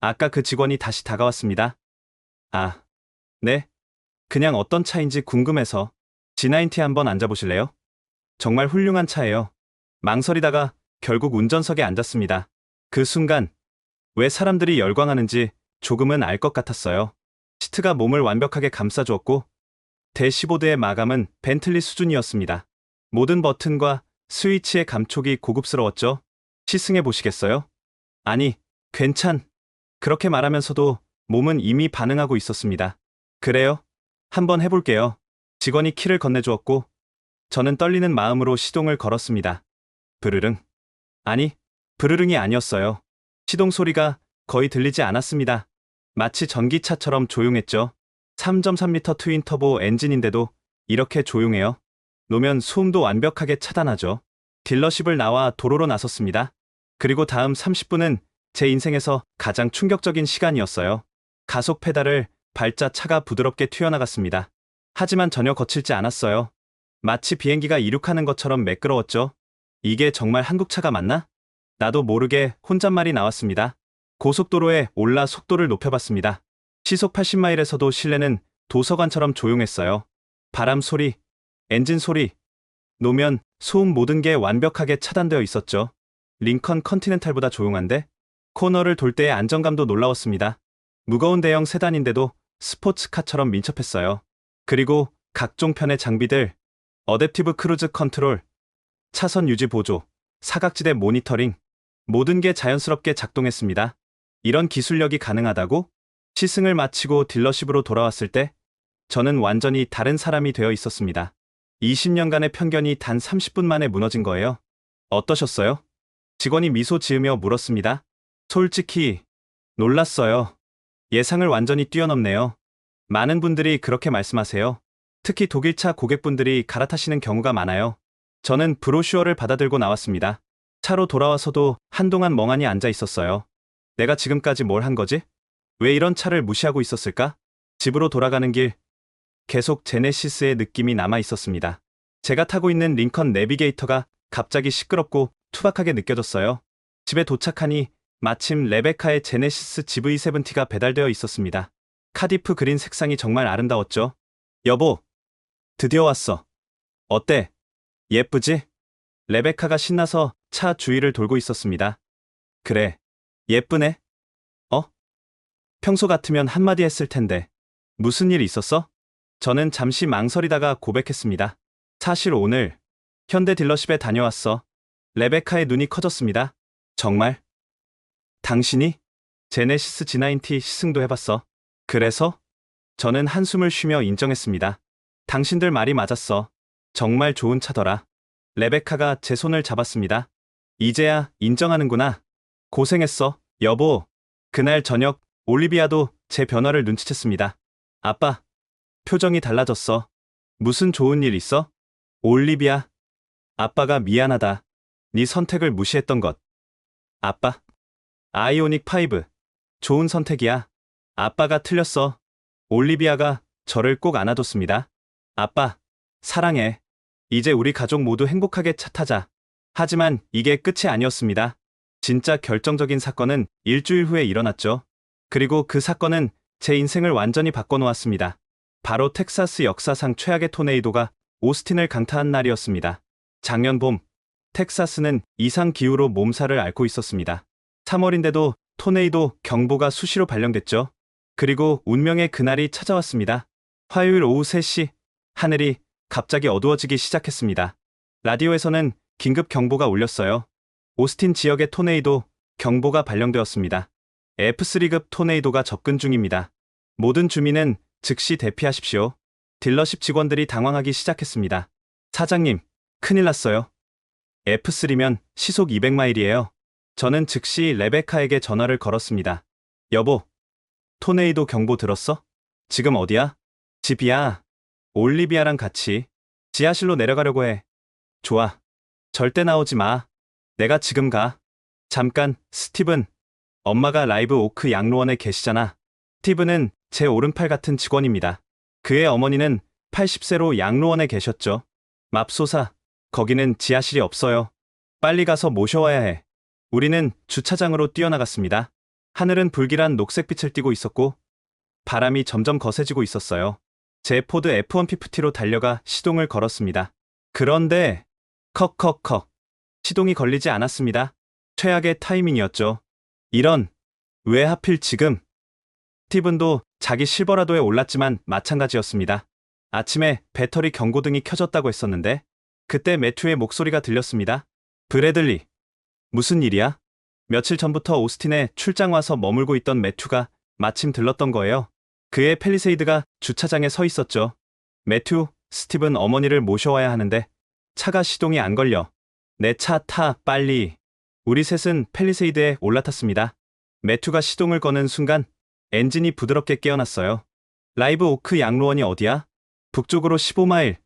아까 그 직원이 다시 다가왔습니다. 아, 네. 그냥 어떤 차인지 궁금해서. G90 한번 앉아보실래요? 정말 훌륭한 차예요. 망설이다가 결국 운전석에 앉았습니다. 그 순간 왜 사람들이 열광하는지 조금은 알 것 같았어요. 시트가 몸을 완벽하게 감싸주었고 대시보드의 마감은 벤틀리 수준이었습니다. 모든 버튼과 스위치의 감촉이 고급스러웠죠. 시승해 보시겠어요? 아니, 그렇게 말하면서도 몸은 이미 반응하고 있었습니다. 그래요? 한번 해볼게요. 직원이 키를 건네주었고 저는 떨리는 마음으로 시동을 걸었습니다. 브르릉. 아니, 브르릉이 아니었어요. 시동 소리가 거의 들리지 않았습니다. 마치 전기차처럼 조용했죠. 3.3리터 트윈 터보 엔진인데도 이렇게 조용해요. 노면 소음도 완벽하게 차단하죠. 딜러십을 나와 도로로 나섰습니다. 그리고 다음 30분은 제 인생에서 가장 충격적인 시간이었어요. 가속 페달을 밟자 차가 부드럽게 튀어나갔습니다. 하지만 전혀 거칠지 않았어요. 마치 비행기가 이륙하는 것처럼 매끄러웠죠. 이게 정말 한국차가 맞나? 나도 모르게 혼잣말이 나왔습니다. 고속도로에 올라 속도를 높여봤습니다. 시속 80마일에서도 실내는 도서관처럼 조용했어요. 바람 소리, 엔진 소리, 노면, 소음 모든 게 완벽하게 차단되어 있었죠. 링컨 컨티넨탈보다 조용한데? 코너를 돌 때의 안정감도 놀라웠습니다. 무거운 대형 세단인데도 스포츠카처럼 민첩했어요. 그리고 각종 편의 장비들, 어댑티브 크루즈 컨트롤, 차선 유지 보조, 사각지대 모니터링, 모든 게 자연스럽게 작동했습니다. 이런 기술력이 가능하다고? 시승을 마치고 딜러십으로 돌아왔을 때 저는 완전히 다른 사람이 되어 있었습니다. 20년간의 편견이 단 30분 만에 무너진 거예요. 어떠셨어요? 직원이 미소 지으며 물었습니다. 솔직히 놀랐어요. 예상을 완전히 뛰어넘네요. 많은 분들이 그렇게 말씀하세요. 특히 독일차 고객분들이 갈아타시는 경우가 많아요. 저는 브로슈어를 받아들고 나왔습니다. 차로 돌아와서도 한동안 멍하니 앉아 있었어요. 내가 지금까지 뭘 한 거지? 왜 이런 차를 무시하고 있었을까? 집으로 돌아가는 길, 계속 제네시스의 느낌이 남아 있었습니다. 제가 타고 있는 링컨 내비게이터가 갑자기 시끄럽고 투박하게 느껴졌어요. 집에 도착하니 마침 레베카의 제네시스 GV70가 배달되어 있었습니다. 카디프 그린 색상이 정말 아름다웠죠. 여보, 드디어 왔어. 어때? 예쁘지? 레베카가 신나서 차 주위를 돌고 있었습니다. 그래, 예쁘네. 평소 같으면 한마디 했을 텐데. 무슨 일 있었어? 저는 잠시 망설이다가 고백했습니다. 사실 오늘 현대 딜러십에 다녀왔어. 레베카의 눈이 커졌습니다. 정말? 당신이? 제네시스 G90 시승도 해봤어. 그래서? 저는 한숨을 쉬며 인정했습니다. 당신들 말이 맞았어. 정말 좋은 차더라. 레베카가 제 손을 잡았습니다. 이제야 인정하는구나. 고생했어, 여보. 그날 저녁 올리비아도 제 변화를 눈치챘습니다. 아빠, 표정이 달라졌어. 무슨 좋은 일 있어? 올리비아, 아빠가 미안하다. 네 선택을 무시했던 것. 아빠, 아이오닉 5. 좋은 선택이야. 아빠가 틀렸어. 올리비아가 저를 꼭 안아줬습니다. 아빠, 사랑해. 이제 우리 가족 모두 행복하게 차 타자. 하지만 이게 끝이 아니었습니다. 진짜 결정적인 사건은 일주일 후에 일어났죠. 그리고 그 사건은 제 인생을 완전히 바꿔놓았습니다. 바로 텍사스 역사상 최악의 토네이도가 오스틴을 강타한 날이었습니다. 작년 봄, 텍사스는 이상 기후로 몸살을 앓고 있었습니다. 3월인데도 토네이도 경보가 수시로 발령됐죠. 그리고 운명의 그날이 찾아왔습니다. 화요일 오후 3시, 하늘이 갑자기 어두워지기 시작했습니다. 라디오에서는 긴급 경보가 울렸어요. 오스틴 지역의 토네이도 경보가 발령되었습니다. F3급 토네이도가 접근 중입니다. 모든 주민은 즉시 대피하십시오. 딜러십 직원들이 당황하기 시작했습니다. 사장님, 큰일 났어요. F3면 시속 200마일이에요. 저는 즉시 레베카에게 전화를 걸었습니다. 여보, 토네이도 경보 들었어? 지금 어디야? 집이야. 올리비아랑 같이 지하실로 내려가려고 해. 좋아. 절대 나오지 마. 내가 지금 가. 잠깐, 스티븐. 엄마가 라이브 오크 양로원에 계시잖아. 스티븐은 제 오른팔 같은 직원입니다. 그의 어머니는 80세로 양로원에 계셨죠. 맙소사, 거기는 지하실이 없어요. 빨리 가서 모셔와야 해. 우리는 주차장으로 뛰어나갔습니다. 하늘은 불길한 녹색빛을 띠고 있었고 바람이 점점 거세지고 있었어요. 제 포드 F-150로 달려가 시동을 걸었습니다. 그런데 컥컥컥 시동이 걸리지 않았습니다. 최악의 타이밍이었죠. 이런, 왜 하필 지금? 스티븐도 자기 실버라도에 올랐지만 마찬가지였습니다. 아침에 배터리 경고등이 켜졌다고 했었는데 그때 매튜의 목소리가 들렸습니다. 브래들리, 무슨 일이야? 며칠 전부터 오스틴에 출장 와서 머물고 있던 매튜가 마침 들렀던 거예요. 그의 팰리세이드가 주차장에 서 있었죠. 매튜, 스티븐 어머니를 모셔와야 하는데 차가 시동이 안 걸려. 내 차 타, 빨리. 우리 셋은 팰리세이드에 올라탔습니다. 매튜가 시동을 거는 순간 엔진이 부드럽게 깨어났어요. 라이브 오크 양로원이 어디야? 북쪽으로 15마일.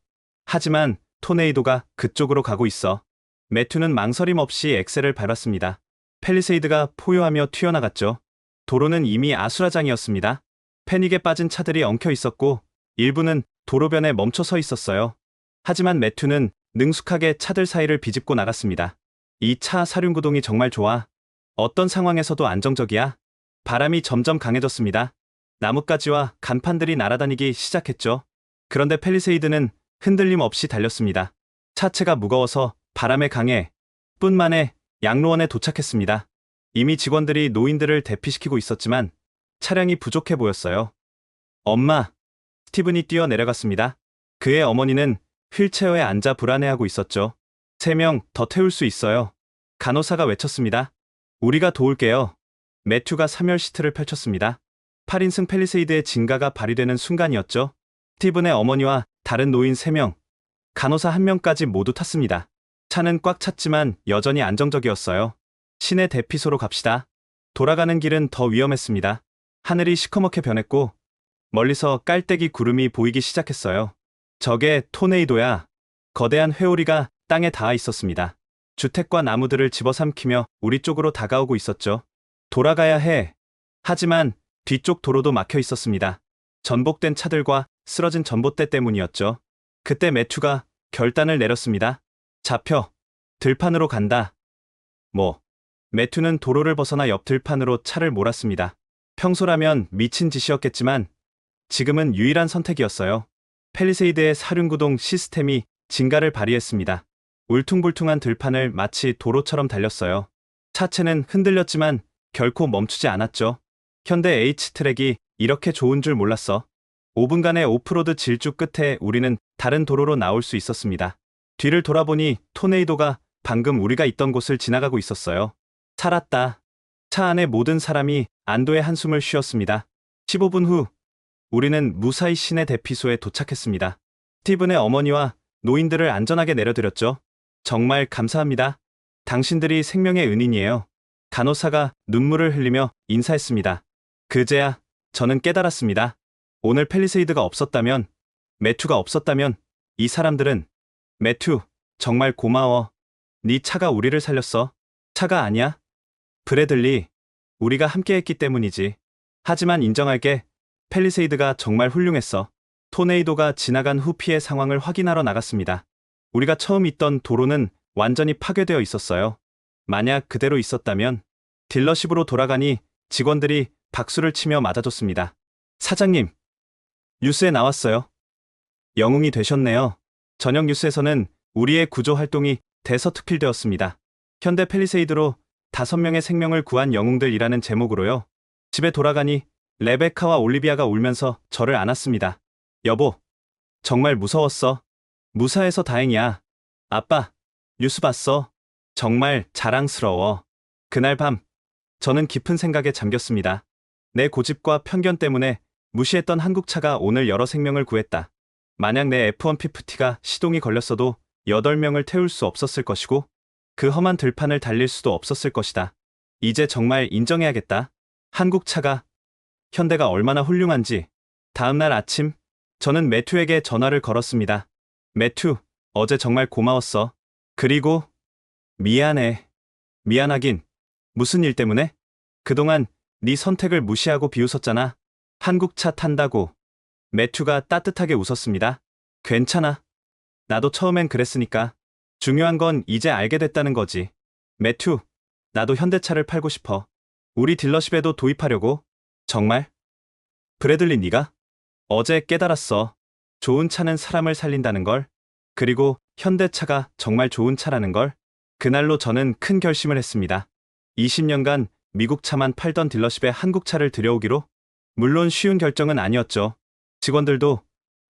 하지만 토네이도가 그쪽으로 가고 있어. 매튜는 망설임 없이 엑셀을 밟았습니다. 팰리세이드가 포효하며 튀어나갔죠. 도로는 이미 아수라장이었습니다. 패닉에 빠진 차들이 엉켜 있었고 일부는 도로변에 멈춰 서 있었어요. 하지만 매튜는 능숙하게 차들 사이를 비집고 나갔습니다. 이 차 사륜구동이 정말 좋아. 어떤 상황에서도 안정적이야. 바람이 점점 강해졌습니다. 나뭇가지와 간판들이 날아다니기 시작했죠. 그런데 팰리세이드는 흔들림 없이 달렸습니다. 차체가 무거워서 바람에 강해. 분 만에 양로원에 도착했습니다. 이미 직원들이 노인들을 대피시키고 있었지만 차량이 부족해 보였어요. 엄마, 스티븐이 뛰어내려갔습니다. 그의 어머니는 휠체어에 앉아 불안해하고 있었죠. 3명 더 태울 수 있어요. 간호사가 외쳤습니다. 우리가 도울게요. 매튜가 3열 시트를 펼쳤습니다. 8인승 팰리세이드의 진가가 발휘되는 순간이었죠. 스티븐의 어머니와 다른 노인 3명, 간호사 1명까지 모두 탔습니다. 차는 꽉 찼지만 여전히 안정적이었어요. 시내 대피소로 갑시다. 돌아가는 길은 더 위험했습니다. 하늘이 시커멓게 변했고 멀리서 깔때기 구름이 보이기 시작했어요. 저게 토네이도야. 거대한 회오리가 땅에 닿아 있었습니다. 주택과 나무들을 집어삼키며 우리 쪽으로 다가오고 있었죠. 돌아가야 해. 하지만 뒤쪽 도로도 막혀 있었습니다. 전복된 차들과 쓰러진 전봇대 때문이었죠. 그때 매튜가 결단을 내렸습니다. 잡혀. 들판으로 간다. 매튜는 도로를 벗어나 옆 들판으로 차를 몰았습니다. 평소라면 미친 짓이었겠지만 지금은 유일한 선택이었어요. 팰리세이드의 사륜구동 시스템이 진가를 발휘했습니다. 울퉁불퉁한 들판을 마치 도로처럼 달렸어요. 차체는 흔들렸지만 결코 멈추지 않았죠. 현대 H트랙이 이렇게 좋은 줄 몰랐어. 5분간의 오프로드 질주 끝에 우리는 다른 도로로 나올 수 있었습니다. 뒤를 돌아보니 토네이도가 방금 우리가 있던 곳을 지나가고 있었어요. 살았다. 차 안의 모든 사람이 안도의 한숨을 쉬었습니다. 15분 후 우리는 무사히 시내 대피소에 도착했습니다. 스티븐의 어머니와 노인들을 안전하게 내려드렸죠. 정말 감사합니다. 당신들이 생명의 은인이에요. 간호사가 눈물을 흘리며 인사했습니다. 그제야 저는 깨달았습니다. 오늘 팰리세이드가 없었다면, 매튜가 없었다면 이 사람들은 매튜, 정말 고마워. 네 차가 우리를 살렸어. 차가 아니야. 브래들리, 우리가 함께했기 때문이지. 하지만 인정할게. 팰리세이드가 정말 훌륭했어. 토네이도가 지나간 후 피해 상황을 확인하러 나갔습니다. 우리가 처음 있던 도로는 완전히 파괴되어 있었어요. 만약 그대로 있었다면 딜러십으로 돌아가니 직원들이 박수를 치며 맞아줬습니다. 사장님, 뉴스에 나왔어요. 영웅이 되셨네요. 저녁 뉴스에서는 우리의 구조 활동이 대서특필되었습니다. 현대 팰리세이드로 5명의 생명을 구한 영웅들이라는 제목으로요. 집에 돌아가니 레베카와 올리비아가 울면서 저를 안았습니다. 여보, 정말 무서웠어. 무사해서 다행이야. 아빠, 뉴스 봤어. 정말 자랑스러워. 그날 밤, 저는 깊은 생각에 잠겼습니다. 내 고집과 편견 때문에 무시했던 한국차가 오늘 여러 생명을 구했다. 만약 내 F-150가 시동이 걸렸어도 8명을 태울 수 없었을 것이고 그 험한 들판을 달릴 수도 없었을 것이다. 이제 정말 인정해야겠다. 한국차가, 현대가 얼마나 훌륭한지. 다음 날 아침, 저는 매튜에게 전화를 걸었습니다. 매튜, 어제 정말 고마웠어. 그리고 미안해. 미안하긴. 무슨 일 때문에? 그동안 네 선택을 무시하고 비웃었잖아. 한국차 탄다고. 매튜가 따뜻하게 웃었습니다. 괜찮아. 나도 처음엔 그랬으니까. 중요한 건 이제 알게 됐다는 거지. 매튜, 나도 현대차를 팔고 싶어. 우리 딜러십에도 도입하려고. 정말? 브래들리, 네가? 어제 깨달았어. 좋은 차는 사람을 살린다는 걸. 그리고 현대차가 정말 좋은 차라는 걸. 그날로 저는 큰 결심을 했습니다. 20년간 미국 차만 팔던 딜러십에 한국차를 들여오기로. 물론 쉬운 결정은 아니었죠. 직원들도,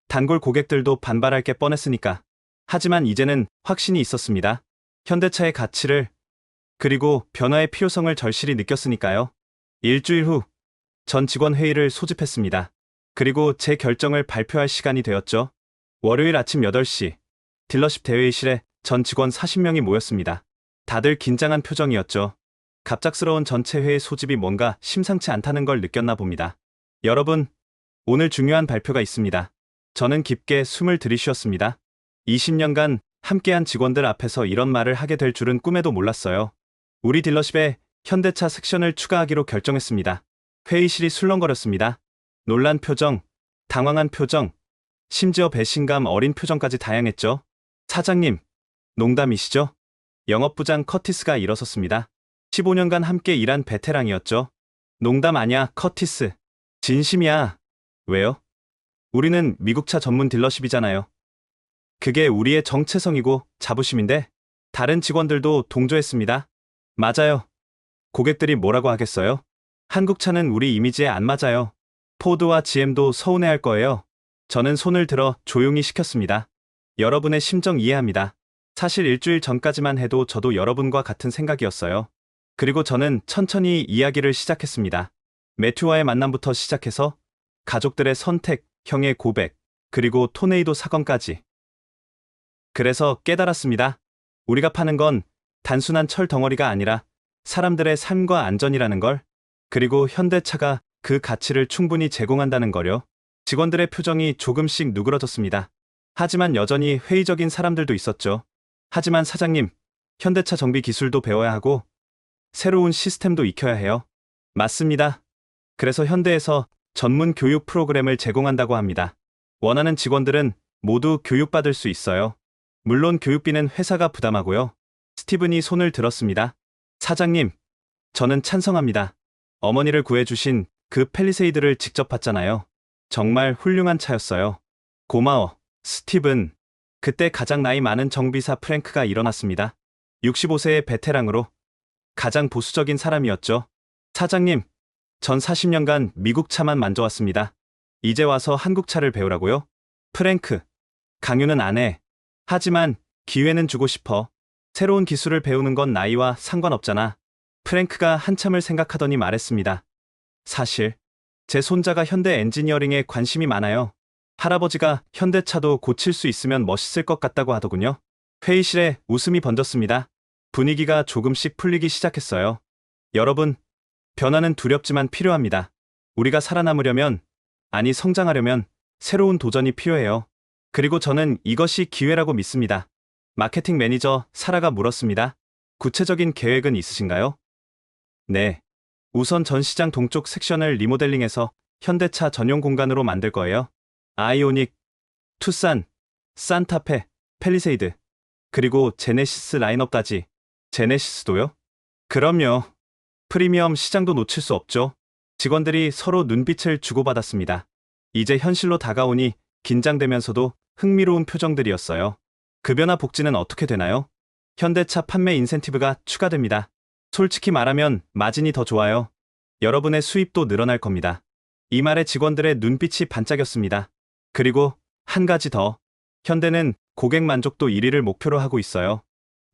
단골 고객들도 반발할 게 뻔했으니까. 하지만 이제는 확신이 있었습니다. 현대차의 가치를, 그리고 변화의 필요성을 절실히 느꼈으니까요. 일주일 후, 전 직원 회의를 소집했습니다. 그리고 제 결정을 발표할 시간이 되었죠. 월요일 아침 8시, 딜러십 대회의실에 전 직원 40명이 모였습니다. 다들 긴장한 표정이었죠. 갑작스러운 전체 회의 소집이 뭔가 심상치 않다는 걸 느꼈나 봅니다. 여러분, 오늘 중요한 발표가 있습니다. 저는 깊게 숨을 들이쉬었습니다. 20년간 함께한 직원들 앞에서 이런 말을 하게 될 줄은 꿈에도 몰랐어요. 우리 딜러십에 현대차 섹션을 추가하기로 결정했습니다. 회의실이 술렁거렸습니다. 놀란 표정, 당황한 표정, 심지어 배신감 어린 표정까지 다양했죠. 사장님, 농담이시죠? 영업부장 커티스가 일어섰습니다. 15년간 함께 일한 베테랑이었죠. 농담 아냐, 커티스. 진심이야. 왜요? 우리는 미국차 전문 딜러십이잖아요. 그게 우리의 정체성이고 자부심인데 다른 직원들도 동조했습니다. 맞아요. 고객들이 뭐라고 하겠어요? 한국차는 우리 이미지에 안 맞아요. 포드와 GM도 서운해할 거예요. 저는 손을 들어 조용히 시켰습니다. 여러분의 심정 이해합니다. 사실 일주일 전까지만 해도 저도 여러분과 같은 생각이었어요. 그리고 저는 천천히 이야기를 시작했습니다. 매튜와의 만남부터 시작해서 가족들의 선택, 형의 고백, 그리고 토네이도 사건까지. 그래서 깨달았습니다. 우리가 파는 건 단순한 철 덩어리가 아니라 사람들의 삶과 안전이라는 걸, 그리고 현대차가 그 가치를 충분히 제공한다는 거요. 직원들의 표정이 조금씩 누그러졌습니다. 하지만 여전히 회의적인 사람들도 있었죠. 하지만 사장님, 현대차 정비 기술도 배워야 하고 새로운 시스템도 익혀야 해요. 맞습니다. 그래서 현대에서 전문 교육 프로그램을 제공한다고 합니다. 원하는 직원들은 모두 교육받을 수 있어요. 물론 교육비는 회사가 부담하고요. 스티븐이 손을 들었습니다. 사장님, 저는 찬성합니다. 어머니를 구해주신 그 팰리세이드를 직접 봤잖아요. 정말 훌륭한 차였어요. 고마워, 스티븐. 그때 가장 나이 많은 정비사 프랭크가 일어났습니다. 65세의 베테랑으로 가장 보수적인 사람이었죠. 사장님, 전 40년간 미국 차만 만져왔습니다. 이제 와서 한국 차를 배우라고요? 프랭크, 강요는 안 해. 하지만 기회는 주고 싶어. 새로운 기술을 배우는 건 나이와 상관없잖아. 프랭크가 한참을 생각하더니 말했습니다. 사실 제 손자가 현대 엔지니어링에 관심이 많아요. 할아버지가 현대차도 고칠 수 있으면 멋있을 것 같다고 하더군요. 회의실에 웃음이 번졌습니다. 분위기가 조금씩 풀리기 시작했어요. 여러분, 변화는 두렵지만 필요합니다. 우리가 살아남으려면, 아니 성장하려면 새로운 도전이 필요해요. 그리고 저는 이것이 기회라고 믿습니다. 마케팅 매니저 사라가 물었습니다. 구체적인 계획은 있으신가요? 네. 우선 전 시장 동쪽 섹션을 리모델링해서 현대차 전용 공간으로 만들 거예요. 아이오닉, 투싼, 산타페, 팰리세이드, 그리고 제네시스 라인업까지. 제네시스도요? 그럼요. 프리미엄 시장도 놓칠 수 없죠. 직원들이 서로 눈빛을 주고받았습니다. 이제 현실로 다가오니 긴장되면서도 흥미로운 표정들이었어요. 급여나 복지는 어떻게 되나요? 현대차 판매 인센티브가 추가됩니다. 솔직히 말하면 마진이 더 좋아요. 여러분의 수입도 늘어날 겁니다. 이 말에 직원들의 눈빛이 반짝였습니다. 그리고 한 가지 더. 현대는 고객 만족도 1위를 목표로 하고 있어요.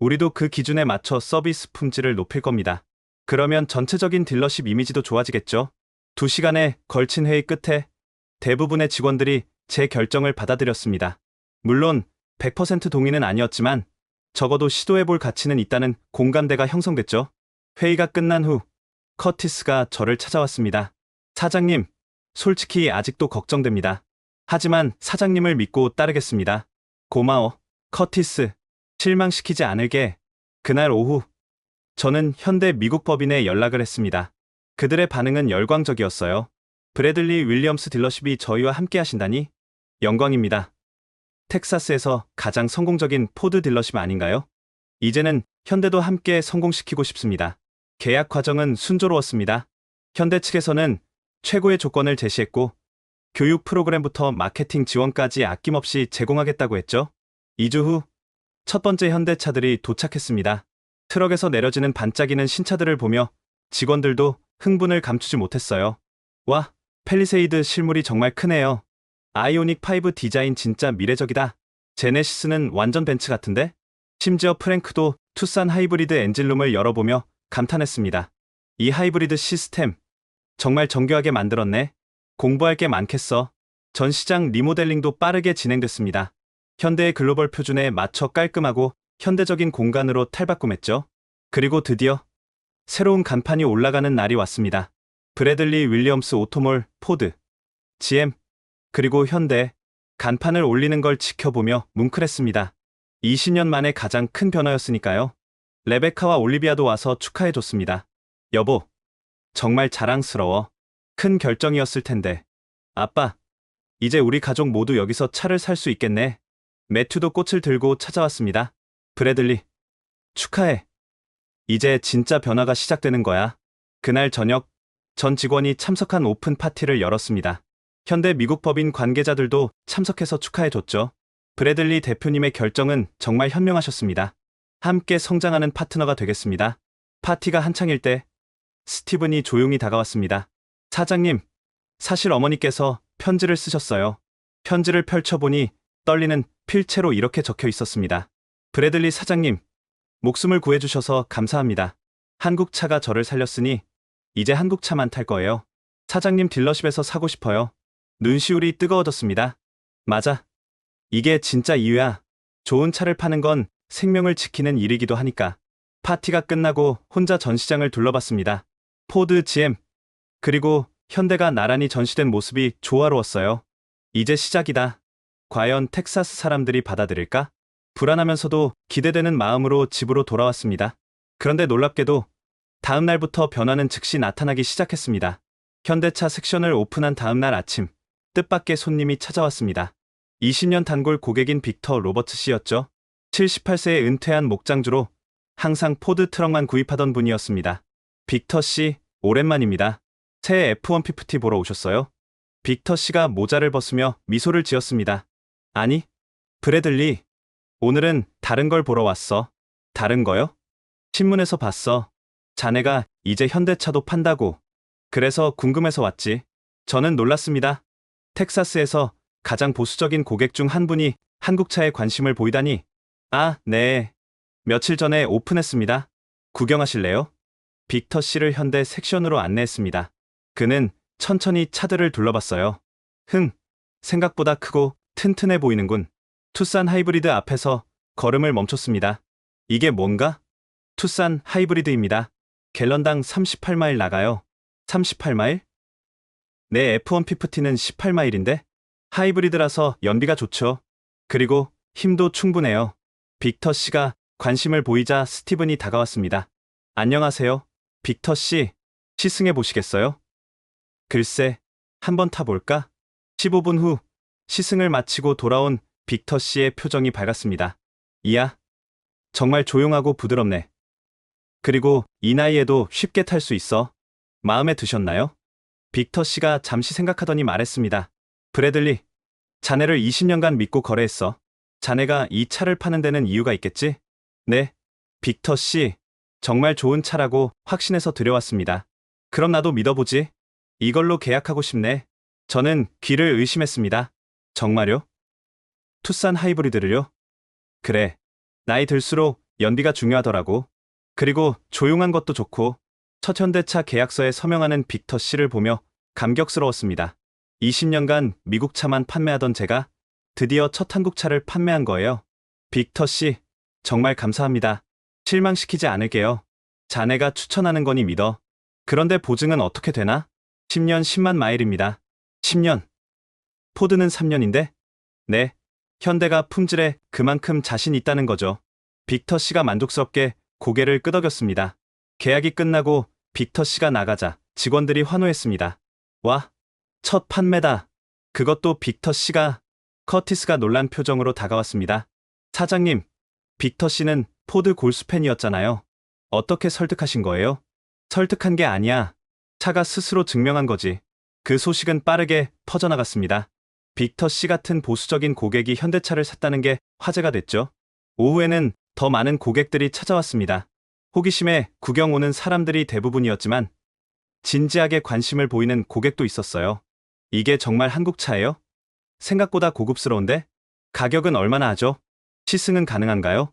우리도 그 기준에 맞춰 서비스 품질을 높일 겁니다. 그러면 전체적인 딜러십 이미지도 좋아지겠죠? 2시간에 걸친 회의 끝에 대부분의 직원들이 제 결정을 받아들였습니다. 물론 100% 동의는 아니었지만 적어도 시도해볼 가치는 있다는 공감대가 형성됐죠. 회의가 끝난 후 커티스가 저를 찾아왔습니다. 사장님, 솔직히 아직도 걱정됩니다. 하지만 사장님을 믿고 따르겠습니다. 고마워, 커티스. 실망시키지 않을게. 그날 오후 저는 현대 미국 법인에 연락을 했습니다. 그들의 반응은 열광적이었어요. 브래들리 윌리엄스 딜러십이 저희와 함께 하신다니? 영광입니다. 텍사스에서 가장 성공적인 포드 딜러십 아닌가요? 이제는 현대도 함께 성공시키고 싶습니다. 계약 과정은 순조로웠습니다. 현대 측에서는 최고의 조건을 제시했고 교육 프로그램부터 마케팅 지원까지 아낌없이 제공하겠다고 했죠. 2주 후 첫 번째 현대차들이 도착했습니다. 트럭에서 내려지는 반짝이는 신차들을 보며 직원들도 흥분을 감추지 못했어요. 와, 팰리세이드 실물이 정말 크네요. 아이오닉 5 디자인 진짜 미래적이다. 제네시스는 완전 벤츠 같은데? 심지어 프랭크도 투싼 하이브리드 엔진룸을 열어보며 감탄했습니다. 이 하이브리드 시스템 정말 정교하게 만들었네. 공부할 게 많겠어. 전 시장 리모델링도 빠르게 진행됐습니다. 현대의 글로벌 표준에 맞춰 깔끔하고 현대적인 공간으로 탈바꿈했죠. 그리고 드디어 새로운 간판이 올라가는 날이 왔습니다. 브래들리 윌리엄스 오토몰, 포드, GM, 그리고 현대 간판을 올리는 걸 지켜보며 뭉클했습니다. 20년 만에 가장 큰 변화였으니까요. 레베카와 올리비아도 와서 축하해줬습니다. 여보, 정말 자랑스러워. 큰 결정이었을 텐데. 아빠, 이제 우리 가족 모두 여기서 차를 살 수 있겠네. 매튜도 꽃을 들고 찾아왔습니다. 브래들리, 축하해. 이제 진짜 변화가 시작되는 거야. 그날 저녁, 전 직원이 참석한 오픈 파티를 열었습니다. 현대 미국 법인 관계자들도 참석해서 축하해줬죠. 브래들리 대표님의 결정은 정말 현명하셨습니다. 함께 성장하는 파트너가 되겠습니다. 파티가 한창일 때 스티븐이 조용히 다가왔습니다. 사장님, 사실 어머니께서 편지를 쓰셨어요. 편지를 펼쳐보니 떨리는 필체로 이렇게 적혀 있었습니다. 브래들리 사장님, 목숨을 구해주셔서 감사합니다. 한국차가 저를 살렸으니 이제 한국차만 탈 거예요. 사장님 딜러십에서 사고 싶어요. 눈시울이 뜨거워졌습니다. 맞아. 이게 진짜 이유야. 좋은 차를 파는 건 생명을 지키는 일이기도 하니까. 파티가 끝나고 혼자 전시장을 둘러봤습니다. 포드, GM, 그리고 현대가 나란히 전시된 모습이 조화로웠어요. 이제 시작이다. 과연 텍사스 사람들이 받아들일까? 불안하면서도 기대되는 마음으로 집으로 돌아왔습니다. 그런데 놀랍게도 다음 날부터 변화는 즉시 나타나기 시작했습니다. 현대차 섹션을 오픈한 다음 날 아침, 뜻밖의 손님이 찾아왔습니다. 20년 단골 고객인 빅터 로버트 씨였죠. 78세의 은퇴한 목장주로 항상 포드 트럭만 구입하던 분이었습니다. 빅터 씨, 오랜만입니다. 새 F-150 보러 오셨어요? 빅터 씨가 모자를 벗으며 미소를 지었습니다. 아니, 브래들리, 오늘은 다른 걸 보러 왔어. 다른 거요? 신문에서 봤어. 자네가 이제 현대차도 판다고. 그래서 궁금해서 왔지. 저는 놀랐습니다. 텍사스에서 가장 보수적인 고객 중 한 분이 한국차에 관심을 보이다니. 아, 네. 며칠 전에 오픈했습니다. 구경하실래요? 빅터 씨를 현대 섹션으로 안내했습니다. 그는 천천히 차들을 둘러봤어요. 생각보다 크고 튼튼해 보이는군. 투싼 하이브리드 앞에서 걸음을 멈췄습니다. 이게 뭔가? 투싼 하이브리드입니다. 갤런당 38마일 나가요. 38마일? 내 F-150는 18마일인데? 하이브리드라서 연비가 좋죠. 그리고 힘도 충분해요. 빅터 씨가 관심을 보이자 스티븐이 다가왔습니다. 안녕하세요. 빅터 씨, 시승해 보시겠어요? 글쎄, 한번 타볼까? 15분 후 시승을 마치고 돌아온 빅터 씨의 표정이 밝았습니다. 이야, 정말 조용하고 부드럽네. 그리고 이 나이에도 쉽게 탈 수 있어. 마음에 드셨나요? 빅터 씨가 잠시 생각하더니 말했습니다. 브래들리, 자네를 20년간 믿고 거래했어. 자네가 이 차를 파는 데는 이유가 있겠지? 네, 빅터 씨, 정말 좋은 차라고 확신해서 들여왔습니다. 그럼 나도 믿어보지. 이걸로 계약하고 싶네. 저는 귀를 의심했습니다. 정말요? 투싼 하이브리드를요? 그래, 나이 들수록 연비가 중요하더라고. 그리고 조용한 것도 좋고. 첫 현대차 계약서에 서명하는 빅터 씨를 보며 감격스러웠습니다. 20년간 미국 차만 판매하던 제가 드디어 첫 한국차를 판매한 거예요. 빅터 씨, 정말 감사합니다. 실망시키지 않을게요. 자네가 추천하는 거니 믿어. 그런데 보증은 어떻게 되나? 10년 10만 마일입니다. 10년. 포드는 3년인데? 네, 현대가 품질에 그만큼 자신 있다는 거죠. 빅터 씨가 만족스럽게 고개를 끄덕였습니다. 계약이 끝나고 빅터 씨가 나가자 직원들이 환호했습니다. 와, 첫 판매다. 그것도 빅터 씨가. 커티스가 놀란 표정으로 다가왔습니다. 사장님, 빅터 씨는 포드 골수 팬이었잖아요. 어떻게 설득하신 거예요? 설득한 게 아니야. 차가 스스로 증명한 거지. 그 소식은 빠르게 퍼져나갔습니다. 빅터 씨 같은 보수적인 고객이 현대차를 샀다는 게 화제가 됐죠. 오후에는 더 많은 고객들이 찾아왔습니다. 호기심에 구경 오는 사람들이 대부분이었지만 진지하게 관심을 보이는 고객도 있었어요. 이게 정말 한국차예요? 생각보다 고급스러운데? 가격은 얼마나 하죠? 시승은 가능한가요?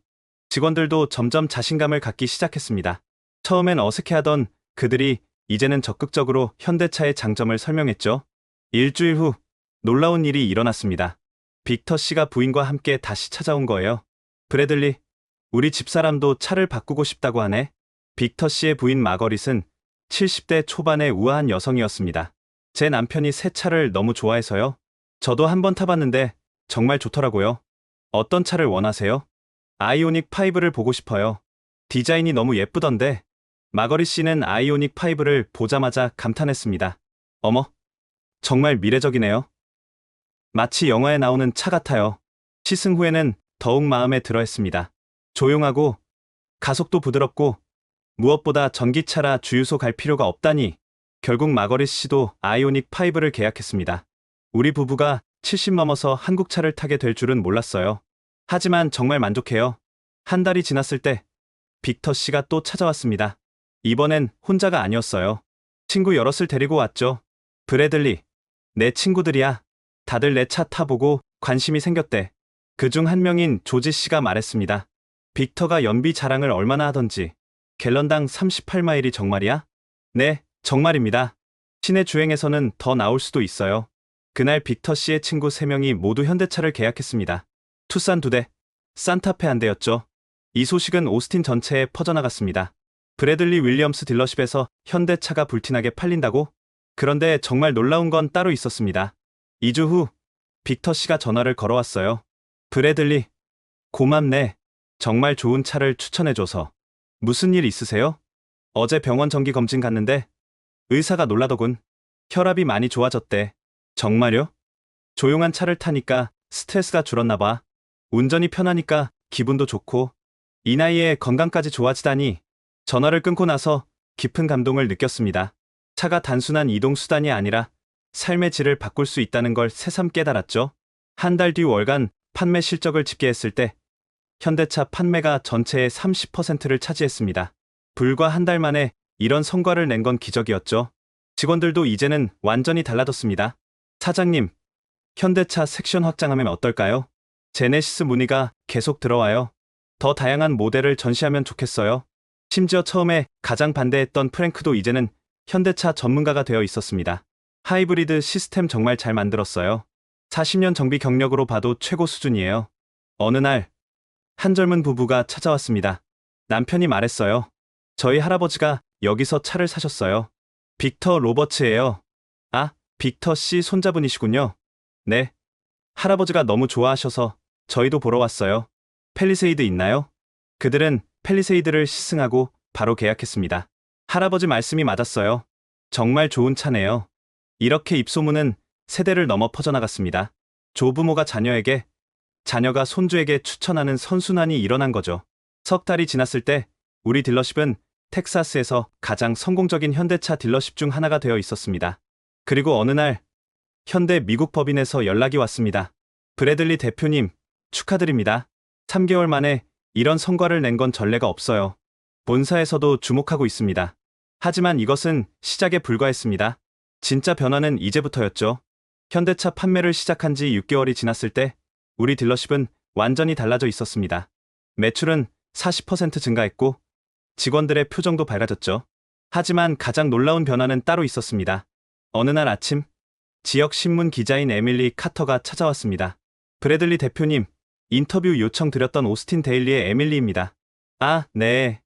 직원들도 점점 자신감을 갖기 시작했습니다. 처음엔 어색해하던 그들이 이제는 적극적으로 현대차의 장점을 설명했죠. 일주일 후 놀라운 일이 일어났습니다. 빅터 씨가 부인과 함께 다시 찾아온 거예요. 브래들리, 우리 집사람도 차를 바꾸고 싶다고 하네. 빅터 씨의 부인 마거릿은 70대 초반의 우아한 여성이었습니다. 제 남편이 새 차를 너무 좋아해서요. 저도 한번 타봤는데 정말 좋더라고요. 어떤 차를 원하세요? 아이오닉 5를 보고 싶어요. 디자인이 너무 예쁘던데. 마거릿 씨는 아이오닉 5를 보자마자 감탄했습니다. 어머, 정말 미래적이네요. 마치 영화에 나오는 차 같아요. 시승 후에는 더욱 마음에 들어했습니다. 조용하고 가속도 부드럽고 무엇보다 전기차라 주유소 갈 필요가 없다니. 결국 마거릿 씨도 아이오닉 5를 계약했습니다. 우리 부부가 70 넘어서 한국차를 타게 될 줄은 몰랐어요. 하지만 정말 만족해요. 한 달이 지났을 때 빅터 씨가 또 찾아왔습니다. 이번엔 혼자가 아니었어요. 친구 여럿을 데리고 왔죠. 브래들리, 내 친구들이야. 다들 내 차 타보고 관심이 생겼대. 그중 한 명인 조지 씨가 말했습니다. 빅터가 연비 자랑을 얼마나 하던지. 갤런당 38마일이 정말이야? 네, 정말입니다. 시내 주행에서는 더 나올 수도 있어요. 그날 빅터 씨의 친구 3명이 모두 현대차를 계약했습니다. 투싼 2대, 산타페 1대였죠. 이 소식은 오스틴 전체에 퍼져나갔습니다. 브래들리 윌리엄스 딜러십에서 현대차가 불티나게 팔린다고? 그런데 정말 놀라운 건 따로 있었습니다. 2주 후 빅터 씨가 전화를 걸어왔어요. 브래들리, 고맙네. 정말 좋은 차를 추천해줘서. 무슨 일 있으세요? 어제 병원 정기 검진 갔는데 의사가 놀라더군. 혈압이 많이 좋아졌대. 정말요? 조용한 차를 타니까 스트레스가 줄었나 봐. 운전이 편하니까 기분도 좋고 이 나이에 건강까지 좋아지다니. 전화를 끊고 나서 깊은 감동을 느꼈습니다. 차가 단순한 이동수단이 아니라 삶의 질을 바꿀 수 있다는 걸 새삼 깨달았죠. 한 달 뒤 월간 판매 실적을 집계했을 때 현대차 판매가 전체의 30%를 차지했습니다. 불과 한 달 만에 이런 성과를 낸 건 기적이었죠. 직원들도 이제는 완전히 달라졌습니다. 사장님, 현대차 섹션 확장하면 어떨까요? 제네시스 문의가 계속 들어와요. 더 다양한 모델을 전시하면 좋겠어요. 심지어 처음에 가장 반대했던 프랭크도 이제는 현대차 전문가가 되어 있었습니다. 하이브리드 시스템 정말 잘 만들었어요. 40년 정비 경력으로 봐도 최고 수준이에요. 어느 날, 한 젊은 부부가 찾아왔습니다. 남편이 말했어요. 저희 할아버지가 여기서 차를 사셨어요. 빅터 로버츠예요. 아, 빅터 씨 손자분이시군요. 네. 할아버지가 너무 좋아하셔서 저희도 보러 왔어요. 팰리세이드 있나요? 그들은 팰리세이드를 시승하고 바로 계약했습니다. 할아버지 말씀이 맞았어요. 정말 좋은 차네요. 이렇게 입소문은 세대를 넘어 퍼져나갔습니다. 조부모가 자녀에게, 자녀가 손주에게 추천하는 선순환이 일어난 거죠. 석 달이 지났을 때 우리 딜러십은 텍사스에서 가장 성공적인 현대차 딜러십 중 하나가 되어 있었습니다. 그리고 어느 날 현대 미국 법인에서 연락이 왔습니다. 브래들리 대표님, 축하드립니다. 3개월 만에 이런 성과를 낸 건 전례가 없어요. 본사에서도 주목하고 있습니다. 하지만 이것은 시작에 불과했습니다. 진짜 변화는 이제부터였죠. 현대차 판매를 시작한 지 6개월이 지났을 때 우리 딜러십은 완전히 달라져 있었습니다. 매출은 40% 증가했고 직원들의 표정도 밝아졌죠. 하지만 가장 놀라운 변화는 따로 있었습니다. 어느 날 아침, 지역 신문 기자인 에밀리 카터가 찾아왔습니다. 브래들리 대표님, 인터뷰 요청 드렸던 오스틴 데일리의 에밀리입니다. 아, 네.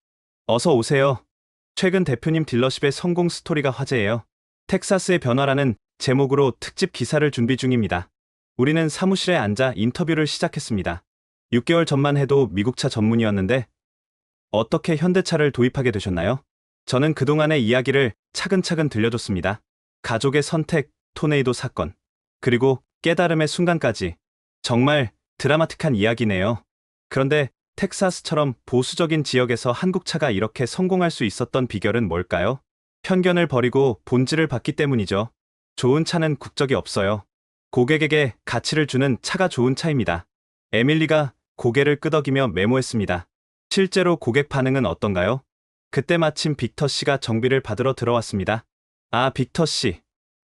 어서 오세요. 최근 대표님 딜러십의 성공 스토리가 화제예요. 텍사스의 변화라는 제목으로 특집 기사를 준비 중입니다. 우리는 사무실에 앉아 인터뷰를 시작했습니다. 6개월 전만 해도 미국차 전문이었는데 어떻게 현대차를 도입하게 되셨나요? 저는 그동안의 이야기를 차근차근 들려줬습니다. 가족의 선택, 토네이도 사건, 그리고 깨달음의 순간까지. 정말 드라마틱한 이야기네요. 그런데 텍사스처럼 보수적인 지역에서 한국차가 이렇게 성공할 수 있었던 비결은 뭘까요? 편견을 버리고 본질을 봤기 때문이죠. 좋은 차는 국적이 없어요. 고객에게 가치를 주는 차가 좋은 차입니다. 에밀리가 고개를 끄덕이며 메모했습니다. 실제로 고객 반응은 어떤가요? 그때 마침 빅터 씨가 정비를 받으러 들어왔습니다. 아, 빅터 씨.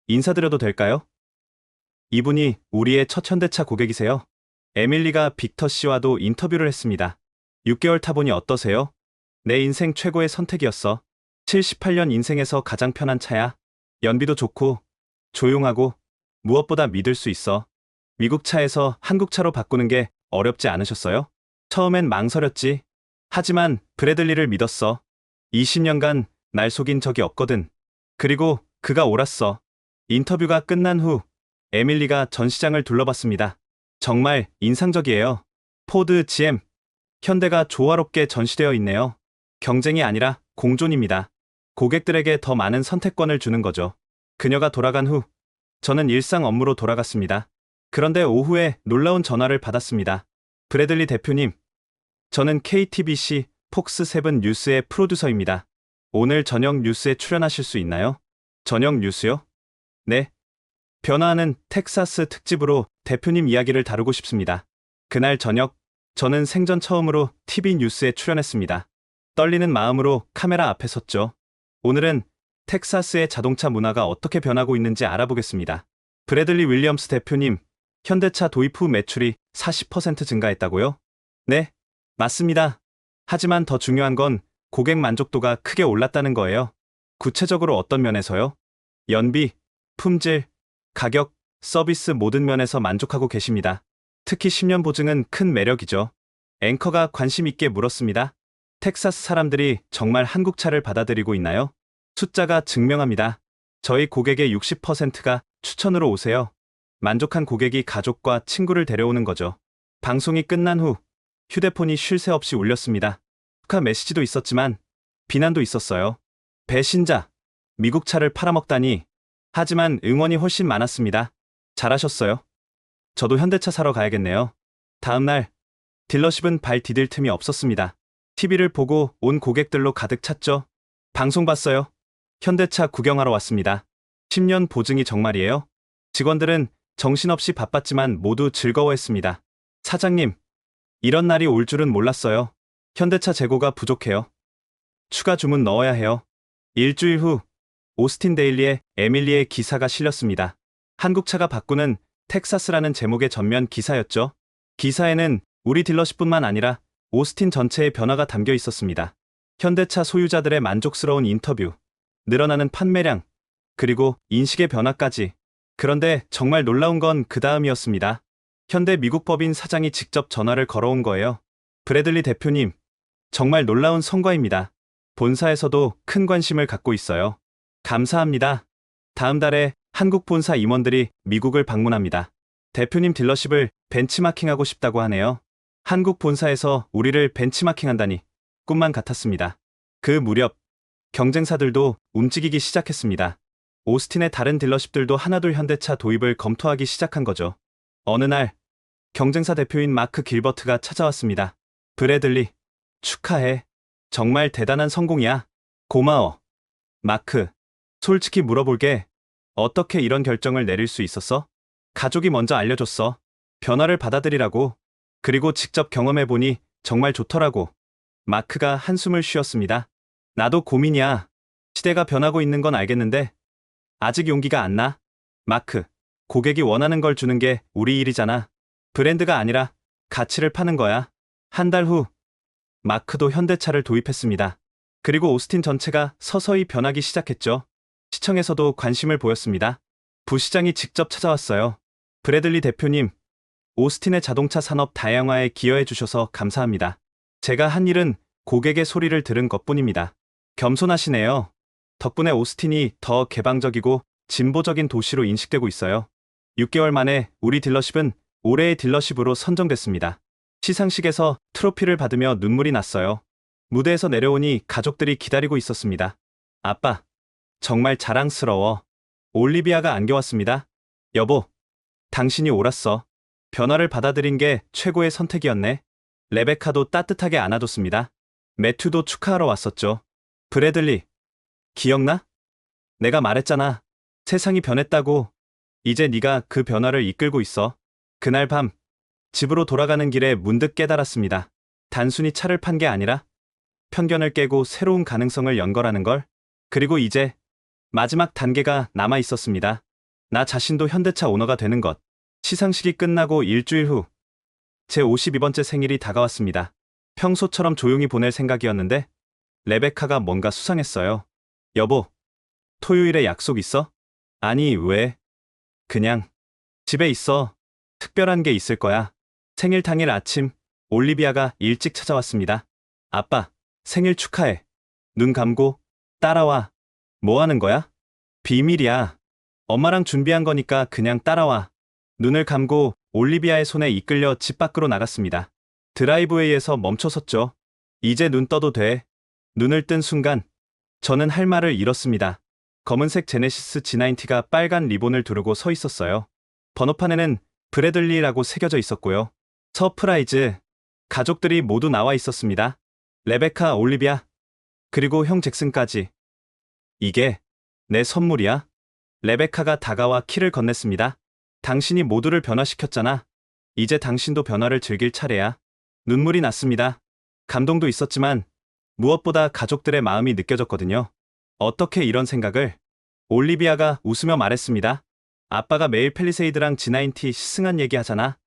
인사드려도 될까요? 이분이 우리의 첫 현대차 고객이세요. 에밀리가 빅터 씨와도 인터뷰를 했습니다. 6개월 타보니 어떠세요? 내 인생 최고의 선택이었어. 78년 인생에서 가장 편한 차야. 연비도 좋고, 조용하고, 무엇보다 믿을 수 있어. 미국 차에서 한국 차로 바꾸는 게 어렵지 않으셨어요? 처음엔 망설였지. 하지만 브래들리를 믿었어. 20년간 날 속인 적이 없거든. 그리고 그가 옳았어. 인터뷰가 끝난 후 에밀리가 전시장을 둘러봤습니다. 정말 인상적이에요. 포드, GM, 현대가 조화롭게 전시되어 있네요. 경쟁이 아니라 공존입니다. 고객들에게 더 많은 선택권을 주는 거죠. 그녀가 돌아간 후 저는 일상 업무로 돌아갔습니다. 그런데 오후에 놀라운 전화를 받았습니다. 브래들리 대표님, 저는 KTBC 폭스 7 뉴스의 프로듀서입니다. 오늘 저녁 뉴스에 출연하실 수 있나요? 저녁 뉴스요? 네. 변화하는 텍사스 특집으로 대표님 이야기를 다루고 싶습니다. 그날 저녁, 저는 생전 처음으로 TV 뉴스에 출연했습니다. 떨리는 마음으로 카메라 앞에 섰죠. 오늘은 텍사스의 자동차 문화가 어떻게 변하고 있는지 알아보겠습니다. 브래들리 윌리엄스 대표님, 현대차 도입 후 매출이 40% 증가했다고요? 네, 맞습니다. 하지만 더 중요한 건 고객 만족도가 크게 올랐다는 거예요. 구체적으로 어떤 면에서요? 연비, 품질, 가격, 서비스 모든 면에서 만족하고 계십니다. 특히 10년 보증은 큰 매력이죠. 앵커가 관심 있게 물었습니다. 텍사스 사람들이 정말 한국차를 받아들이고 있나요? 숫자가 증명합니다. 저희 고객의 60%가 추천으로 오세요. 만족한 고객이 가족과 친구를 데려오는 거죠. 방송이 끝난 후 휴대폰이 쉴 새 없이 울렸습니다. 축하 메시지도 있었지만 비난도 있었어요. 배신자, 미국 차를 팔아먹다니. 하지만 응원이 훨씬 많았습니다. 잘하셨어요. 저도 현대차 사러 가야겠네요. 다음 날 딜러십은 발 디딜 틈이 없었습니다. TV를 보고 온 고객들로 가득 찼죠. 방송 봤어요. 현대차 구경하러 왔습니다. 10년 보증이 정말이에요? 직원들은 정신없이 바빴지만 모두 즐거워했습니다. 사장님, 이런 날이 올 줄은 몰랐어요. 현대차 재고가 부족해요. 추가 주문 넣어야 해요. 일주일 후 오스틴 데일리에 에밀리의 기사가 실렸습니다. 한국차가 바꾸는 텍사스라는 제목의 전면 기사였죠. 기사에는 우리 딜러십뿐만 아니라 오스틴 전체의 변화가 담겨 있었습니다. 현대차 소유자들의 만족스러운 인터뷰, 늘어나는 판매량, 그리고 인식의 변화까지. 그런데 정말 놀라운 건 그 다음이었습니다. 현대 미국 법인 사장이 직접 전화를 걸어온 거예요. 브래들리 대표님, 정말 놀라운 성과입니다. 본사에서도 큰 관심을 갖고 있어요. 감사합니다. 다음 달에 한국 본사 임원들이 미국을 방문합니다. 대표님 딜러십을 벤치마킹하고 싶다고 하네요. 한국 본사에서 우리를 벤치마킹한다니 꿈만 같았습니다. 그 무렵 경쟁사들도 움직이기 시작했습니다. 오스틴의 다른 딜러십들도 하나둘 현대차 도입을 검토하기 시작한 거죠. 어느 날 경쟁사 대표인 마크 길버트가 찾아왔습니다. 브래들리, 축하해. 정말 대단한 성공이야. 고마워. 마크, 솔직히 물어볼게. 어떻게 이런 결정을 내릴 수 있었어? 가족이 먼저 알려줬어. 변화를 받아들이라고. 그리고 직접 경험해보니 정말 좋더라고. 마크가 한숨을 쉬었습니다. 나도 고민이야. 시대가 변하고 있는 건 알겠는데 아직 용기가 안 나. 마크, 고객이 원하는 걸 주는 게 우리 일이잖아. 브랜드가 아니라 가치를 파는 거야. 한 달 후 마크도 현대차를 도입했습니다. 그리고 오스틴 전체가 서서히 변하기 시작했죠. 시청에서도 관심을 보였습니다. 부시장이 직접 찾아왔어요. 브래들리 대표님, 오스틴의 자동차 산업 다양화에 기여해 주셔서 감사합니다. 제가 한 일은 고객의 소리를 들은 것뿐입니다. 겸손하시네요. 덕분에 오스틴이 더 개방적이고 진보적인 도시로 인식되고 있어요. 6개월 만에 우리 딜러십은 올해의 딜러십으로 선정됐습니다. 시상식에서 트로피를 받으며 눈물이 났어요. 무대에서 내려오니 가족들이 기다리고 있었습니다. 아빠, 정말 자랑스러워. 올리비아가 안겨왔습니다. 여보, 당신이 옳았어. 변화를 받아들인 게 최고의 선택이었네. 레베카도 따뜻하게 안아줬습니다. 매튜도 축하하러 왔었죠. 브래들리, 기억나? 내가 말했잖아. 세상이 변했다고. 이제 네가 그 변화를 이끌고 있어. 그날 밤 집으로 돌아가는 길에 문득 깨달았습니다. 단순히 차를 판 게 아니라 편견을 깨고 새로운 가능성을 연결하는 걸. 그리고 이제 마지막 단계가 남아 있었습니다. 나 자신도 현대차 오너가 되는 것. 시상식이 끝나고 일주일 후 제 52번째 생일이 다가왔습니다. 평소처럼 조용히 보낼 생각이었는데 레베카가 뭔가 수상했어요. 여보, 토요일에 약속 있어? 아니, 왜? 그냥 집에 있어. 특별한 게 있을 거야. 생일 당일 아침 올리비아가 일찍 찾아왔습니다. 아빠, 생일 축하해. 눈 감고 따라와. 뭐 하는 거야? 비밀이야. 엄마랑 준비한 거니까 그냥 따라와. 눈을 감고 올리비아의 손에 이끌려 집 밖으로 나갔습니다. 드라이브웨이에서 멈춰섰죠. 이제 눈 떠도 돼. 눈을 뜬 순간 저는 할 말을 잃었습니다. 검은색 제네시스 G90가 빨간 리본을 두르고 서 있었어요. 번호판에는 브래들리라고 새겨져 있었고요. 서프라이즈. 가족들이 모두 나와 있었습니다. 레베카, 올리비아, 그리고 형 잭슨까지. 이게 내 선물이야? 레베카가 다가와 키를 건넸습니다. 당신이 모두를 변화시켰잖아. 이제 당신도 변화를 즐길 차례야. 눈물이 났습니다. 감동도 있었지만 무엇보다 가족들의 마음이 느껴졌거든요. 어떻게 이런 생각을? 올리비아가 웃으며 말했습니다. 아빠가 매일 펠리세이드랑 G90 시승한 얘기 하잖아.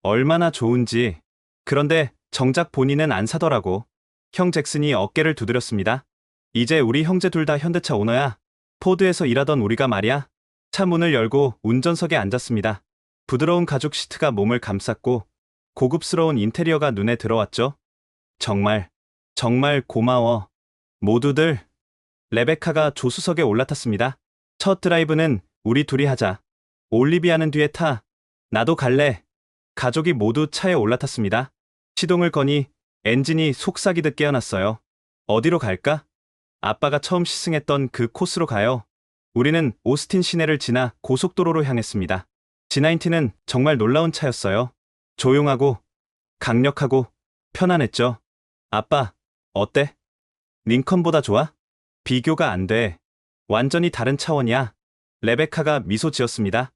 얼마나 좋은지. 그런데 정작 본인은 안 사더라고. 형 잭슨이 어깨를 두드렸습니다. 이제 우리 형제 둘 다 현대차 오너야. 포드에서 일하던 우리가 말이야. 차 문을 열고 운전석에 앉았습니다. 부드러운 가죽 시트가 몸을 감쌌고 고급스러운 인테리어가 눈에 들어왔죠. 정말 고마워. 모두들. 레베카가 조수석에 올라탔습니다. 첫 드라이브는 우리 둘이 하자. 올리비아는 뒤에 타. 나도 갈래. 가족이 모두 차에 올라탔습니다. 시동을 거니 엔진이 속삭이듯 깨어났어요. 어디로 갈까? 아빠가 처음 시승했던 그 코스로 가요. 우리는 오스틴 시내를 지나 고속도로로 향했습니다. G90는 정말 놀라운 차였어요. 조용하고 강력하고 편안했죠. 아빠, 어때? 링컨보다 좋아? 비교가 안 돼. 완전히 다른 차원이야. 레베카가 미소 지었습니다.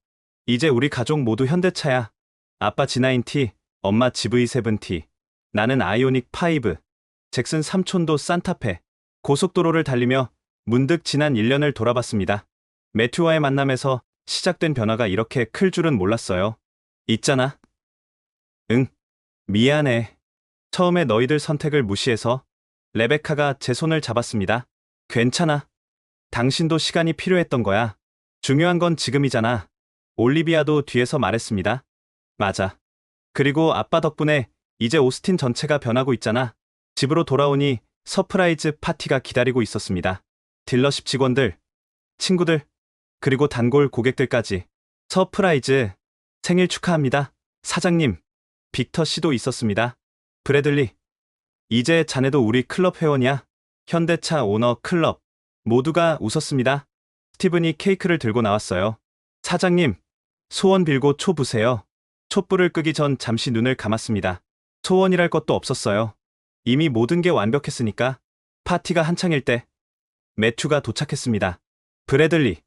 이제 우리 가족 모두 현대차야. 아빠 G90, 엄마 GV70, 나는 아이오닉 5, 잭슨 삼촌도 산타페. 고속도로를 달리며 문득 지난 1년을 돌아봤습니다. 매튜와의 만남에서 시작된 변화가 이렇게 클 줄은 몰랐어요. 있잖아. 응, 미안해. 처음에 너희들 선택을 무시해서. 레베카가 제 손을 잡았습니다. 괜찮아. 당신도 시간이 필요했던 거야. 중요한 건 지금이잖아. 올리비아도 뒤에서 말했습니다. 맞아. 그리고 아빠 덕분에 이제 오스틴 전체가 변하고 있잖아. 집으로 돌아오니 서프라이즈 파티가 기다리고 있었습니다. 딜러십 직원들, 친구들, 그리고 단골 고객들까지. 서프라이즈, 생일 축하합니다. 사장님, 빅터 씨도 있었습니다. 브래들리, 이제 자네도 우리 클럽 회원이야. 현대차 오너 클럽. 모두가 웃었습니다. 스티븐이 케이크를 들고 나왔어요. 사장님, 소원 빌고 초 부세요. 촛불을 끄기 전 잠시 눈을 감았습니다. 소원이랄 것도 없었어요. 이미 모든 게 완벽했으니까. 파티가 한창일 때 매튜가 도착했습니다. 브래들리,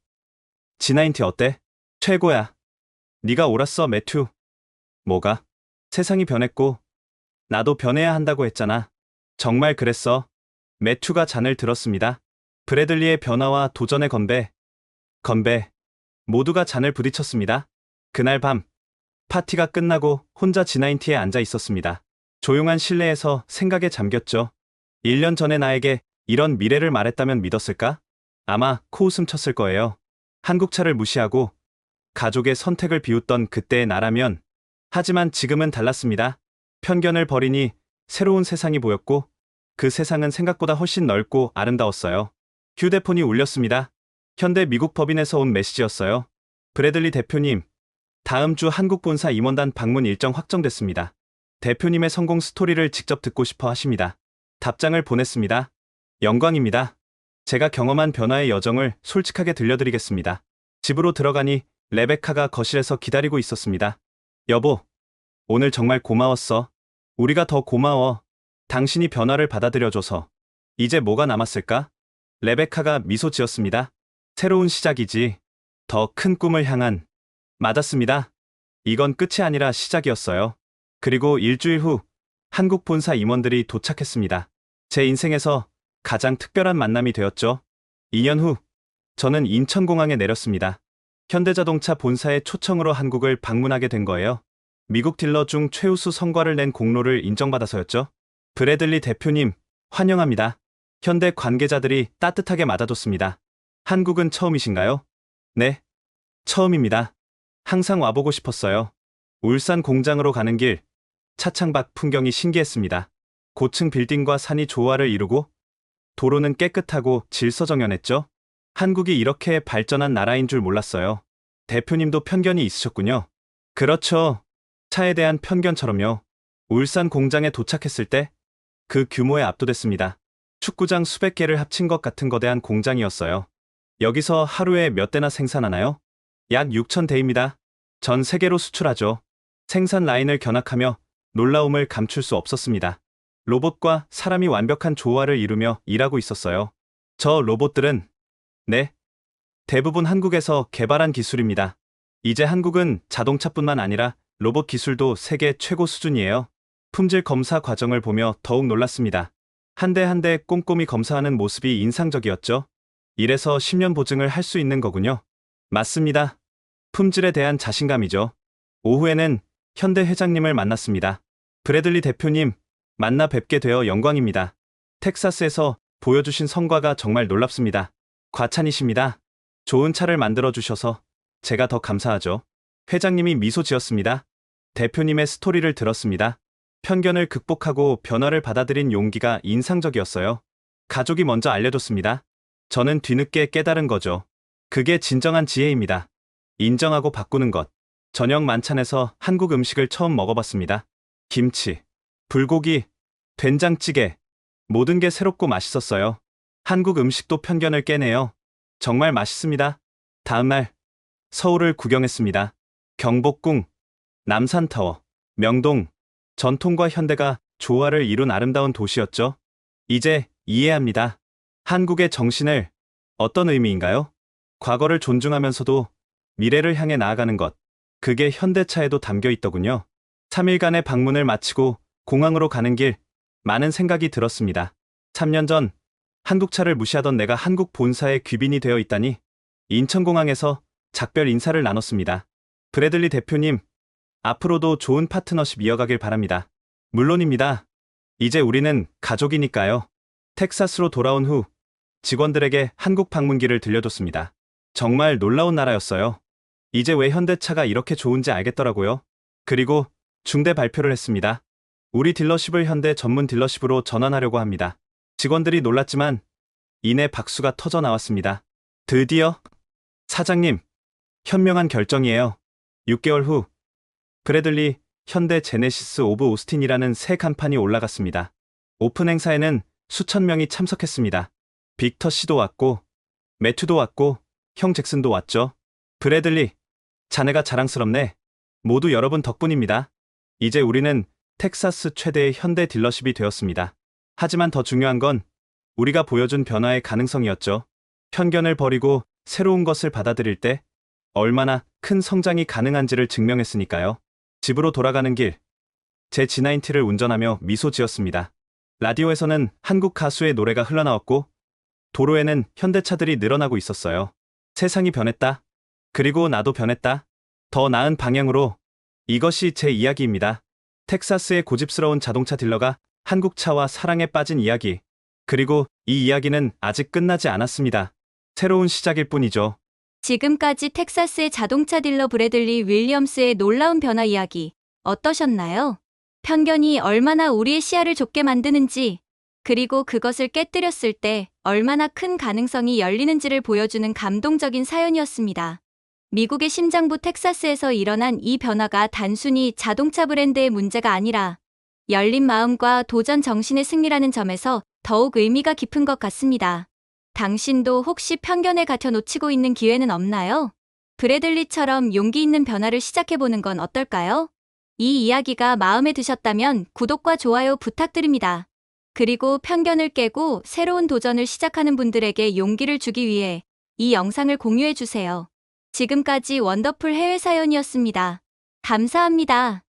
G90 어때? 최고야. 네가 옳았어, 매튜. 뭐가? 세상이 변했고 나도 변해야 한다고 했잖아. 정말 그랬어. 매튜가 잔을 들었습니다. 브래들리의 변화와 도전의 건배. 모두가 잔을 부딪혔습니다. 그날 밤 파티가 끝나고 혼자 G90에 앉아 있었습니다. 조용한 실내에서 생각에 잠겼죠. 1년 전에 나에게 이런 미래를 말했다면 믿었을까? 아마 코웃음 쳤을 거예요. 한국차를 무시하고 가족의 선택을 비웃던 그때의 나라면. 하지만 지금은 달랐습니다. 편견을 버리니 새로운 세상이 보였고 그 세상은 생각보다 훨씬 넓고 아름다웠어요. 휴대폰이 울렸습니다. 현대 미국 법인에서 온 메시지였어요. 브래들리 대표님, 다음 주 한국 본사 임원단 방문 일정 확정됐습니다. 대표님의 성공 스토리를 직접 듣고 싶어 하십니다. 답장을 보냈습니다. 영광입니다. 제가 경험한 변화의 여정을 솔직하게 들려드리겠습니다. 집으로 들어가니 레베카가 거실에서 기다리고 있었습니다. 여보, 오늘 정말 고마웠어. 우리가 더 고마워. 당신이 변화를 받아들여줘서. 이제 뭐가 남았을까? 레베카가 미소 지었습니다. 새로운 시작이지. 더 큰 꿈을 향한. 맞았습니다. 이건 끝이 아니라 시작이었어요. 그리고 일주일 후 한국 본사 임원들이 도착했습니다. 제 인생에서 가장 특별한 만남이 되었죠. 2년 후 저는 인천공항에 내렸습니다. 현대자동차 본사의 초청으로 한국을 방문하게 된 거예요. 미국 딜러 중 최우수 성과를 낸 공로를 인정받아서였죠. 브래들리 대표님, 환영합니다. 현대 관계자들이 따뜻하게 맞아줬습니다. 한국은 처음이신가요? 네, 처음입니다. 항상 와보고 싶었어요. 울산 공장으로 가는 길, 차창 밖 풍경이 신기했습니다. 고층 빌딩과 산이 조화를 이루고 도로는 깨끗하고 질서정연했죠. 한국이 이렇게 발전한 나라인 줄 몰랐어요. 대표님도 편견이 있으셨군요. 그렇죠. 차에 대한 편견처럼요. 울산 공장에 도착했을 때 그 규모에 압도됐습니다. 축구장 수백 개를 합친 것 같은 거대한 공장이었어요. 여기서 하루에 몇 대나 생산하나요? 약 6,000대입니다. 전 세계로 수출하죠. 생산 라인을 견학하며 놀라움을 감출 수 없었습니다. 로봇과 사람이 완벽한 조화를 이루며 일하고 있었어요. 저 로봇들은, 네, 대부분 한국에서 개발한 기술입니다. 이제 한국은 자동차뿐만 아니라 로봇 기술도 세계 최고 수준이에요. 품질 검사 과정을 보며 더욱 놀랐습니다. 한 대 한 대 꼼꼼히 검사하는 모습이 인상적이었죠. 이래서 10년 보증을 할 수 있는 거군요. 맞습니다. 품질에 대한 자신감이죠. 오후에는 현대 회장님을 만났습니다. 브래들리 대표님, 만나 뵙게 되어 영광입니다. 텍사스에서 보여주신 성과가 정말 놀랍습니다. 과찬이십니다. 좋은 차를 만들어 주셔서 제가 더 감사하죠. 회장님이 미소 지었습니다. 대표님의 스토리를 들었습니다. 편견을 극복하고 변화를 받아들인 용기가 인상적이었어요. 가족이 먼저 알려줬습니다. 저는 뒤늦게 깨달은 거죠. 그게 진정한 지혜입니다. 인정하고 바꾸는 것. 저녁 만찬에서 한국 음식을 처음 먹어봤습니다. 김치, 불고기, 된장찌개, 모든 게 새롭고 맛있었어요. 한국 음식도 편견을 깨네요. 정말 맛있습니다. 다음날 서울을 구경했습니다. 경복궁, 남산타워, 명동, 전통과 현대가 조화를 이룬 아름다운 도시였죠. 이제 이해합니다. 한국의 정신을 어떤 의미인가요? 과거를 존중하면서도 미래를 향해 나아가는 것. 그게 현대차에도 담겨 있더군요. 3일간의 방문을 마치고 공항으로 가는 길, 많은 생각이 들었습니다. 3년 전 한국차를 무시하던 내가 한국 본사의 귀빈이 되어 있다니. 인천공항에서 작별 인사를 나눴습니다. 브래들리 대표님, 앞으로도 좋은 파트너십 이어가길 바랍니다. 물론입니다. 이제 우리는 가족이니까요. 텍사스로 돌아온 후 직원들에게 한국 방문기를 들려줬습니다. 정말 놀라운 나라였어요. 이제 왜 현대차가 이렇게 좋은지 알겠더라고요. 그리고 중대 발표를 했습니다. 우리 딜러십을 현대 전문 딜러십으로 전환하려고 합니다. 직원들이 놀랐지만 이내 박수가 터져 나왔습니다. 드디어 사장님, 현명한 결정이에요. 6개월 후 브래들리 현대 제네시스 오브 오스틴이라는 새 간판이 올라갔습니다. 오픈 행사에는 수천 명이 참석했습니다. 빅터 씨도 왔고 매튜도 왔고 형 잭슨도 왔죠. 브래들리, 자네가 자랑스럽네. 모두 여러분 덕분입니다. 이제 우리는 텍사스 최대의 현대 딜러십이 되었습니다. 하지만 더 중요한 건 우리가 보여준 변화의 가능성이었죠. 편견을 버리고 새로운 것을 받아들일 때 얼마나 큰 성장이 가능한지를 증명했으니까요. 집으로 돌아가는 길, 제 G90를 운전하며 미소 지었습니다. 라디오에서는 한국 가수의 노래가 흘러나왔고 도로에는 현대차들이 늘어나고 있었어요. 세상이 변했다. 그리고 나도 변했다. 더 나은 방향으로. 이것이 제 이야기입니다. 텍사스의 고집스러운 자동차 딜러가 한국차와 사랑에 빠진 이야기. 그리고 이 이야기는 아직 끝나지 않았습니다. 새로운 시작일 뿐이죠. 지금까지 텍사스의 자동차 딜러 브래들리 윌리엄스의 놀라운 변화 이야기 어떠셨나요? 편견이 얼마나 우리의 시야를 좁게 만드는지, 그리고 그것을 깨뜨렸을 때 얼마나 큰 가능성이 열리는지를 보여주는 감동적인 사연이었습니다. 미국의 심장부 텍사스에서 일어난 이 변화가 단순히 자동차 브랜드의 문제가 아니라 열린 마음과 도전 정신의 승리라는 점에서 더욱 의미가 깊은 것 같습니다. 당신도 혹시 편견에 갇혀 놓치고 있는 기회는 없나요? 브래들리처럼 용기 있는 변화를 시작해보는 건 어떨까요? 이 이야기가 마음에 드셨다면 구독과 좋아요 부탁드립니다. 그리고 편견을 깨고 새로운 도전을 시작하는 분들에게 용기를 주기 위해 이 영상을 공유해주세요. 지금까지 원더풀 해외 사연이었습니다. 감사합니다.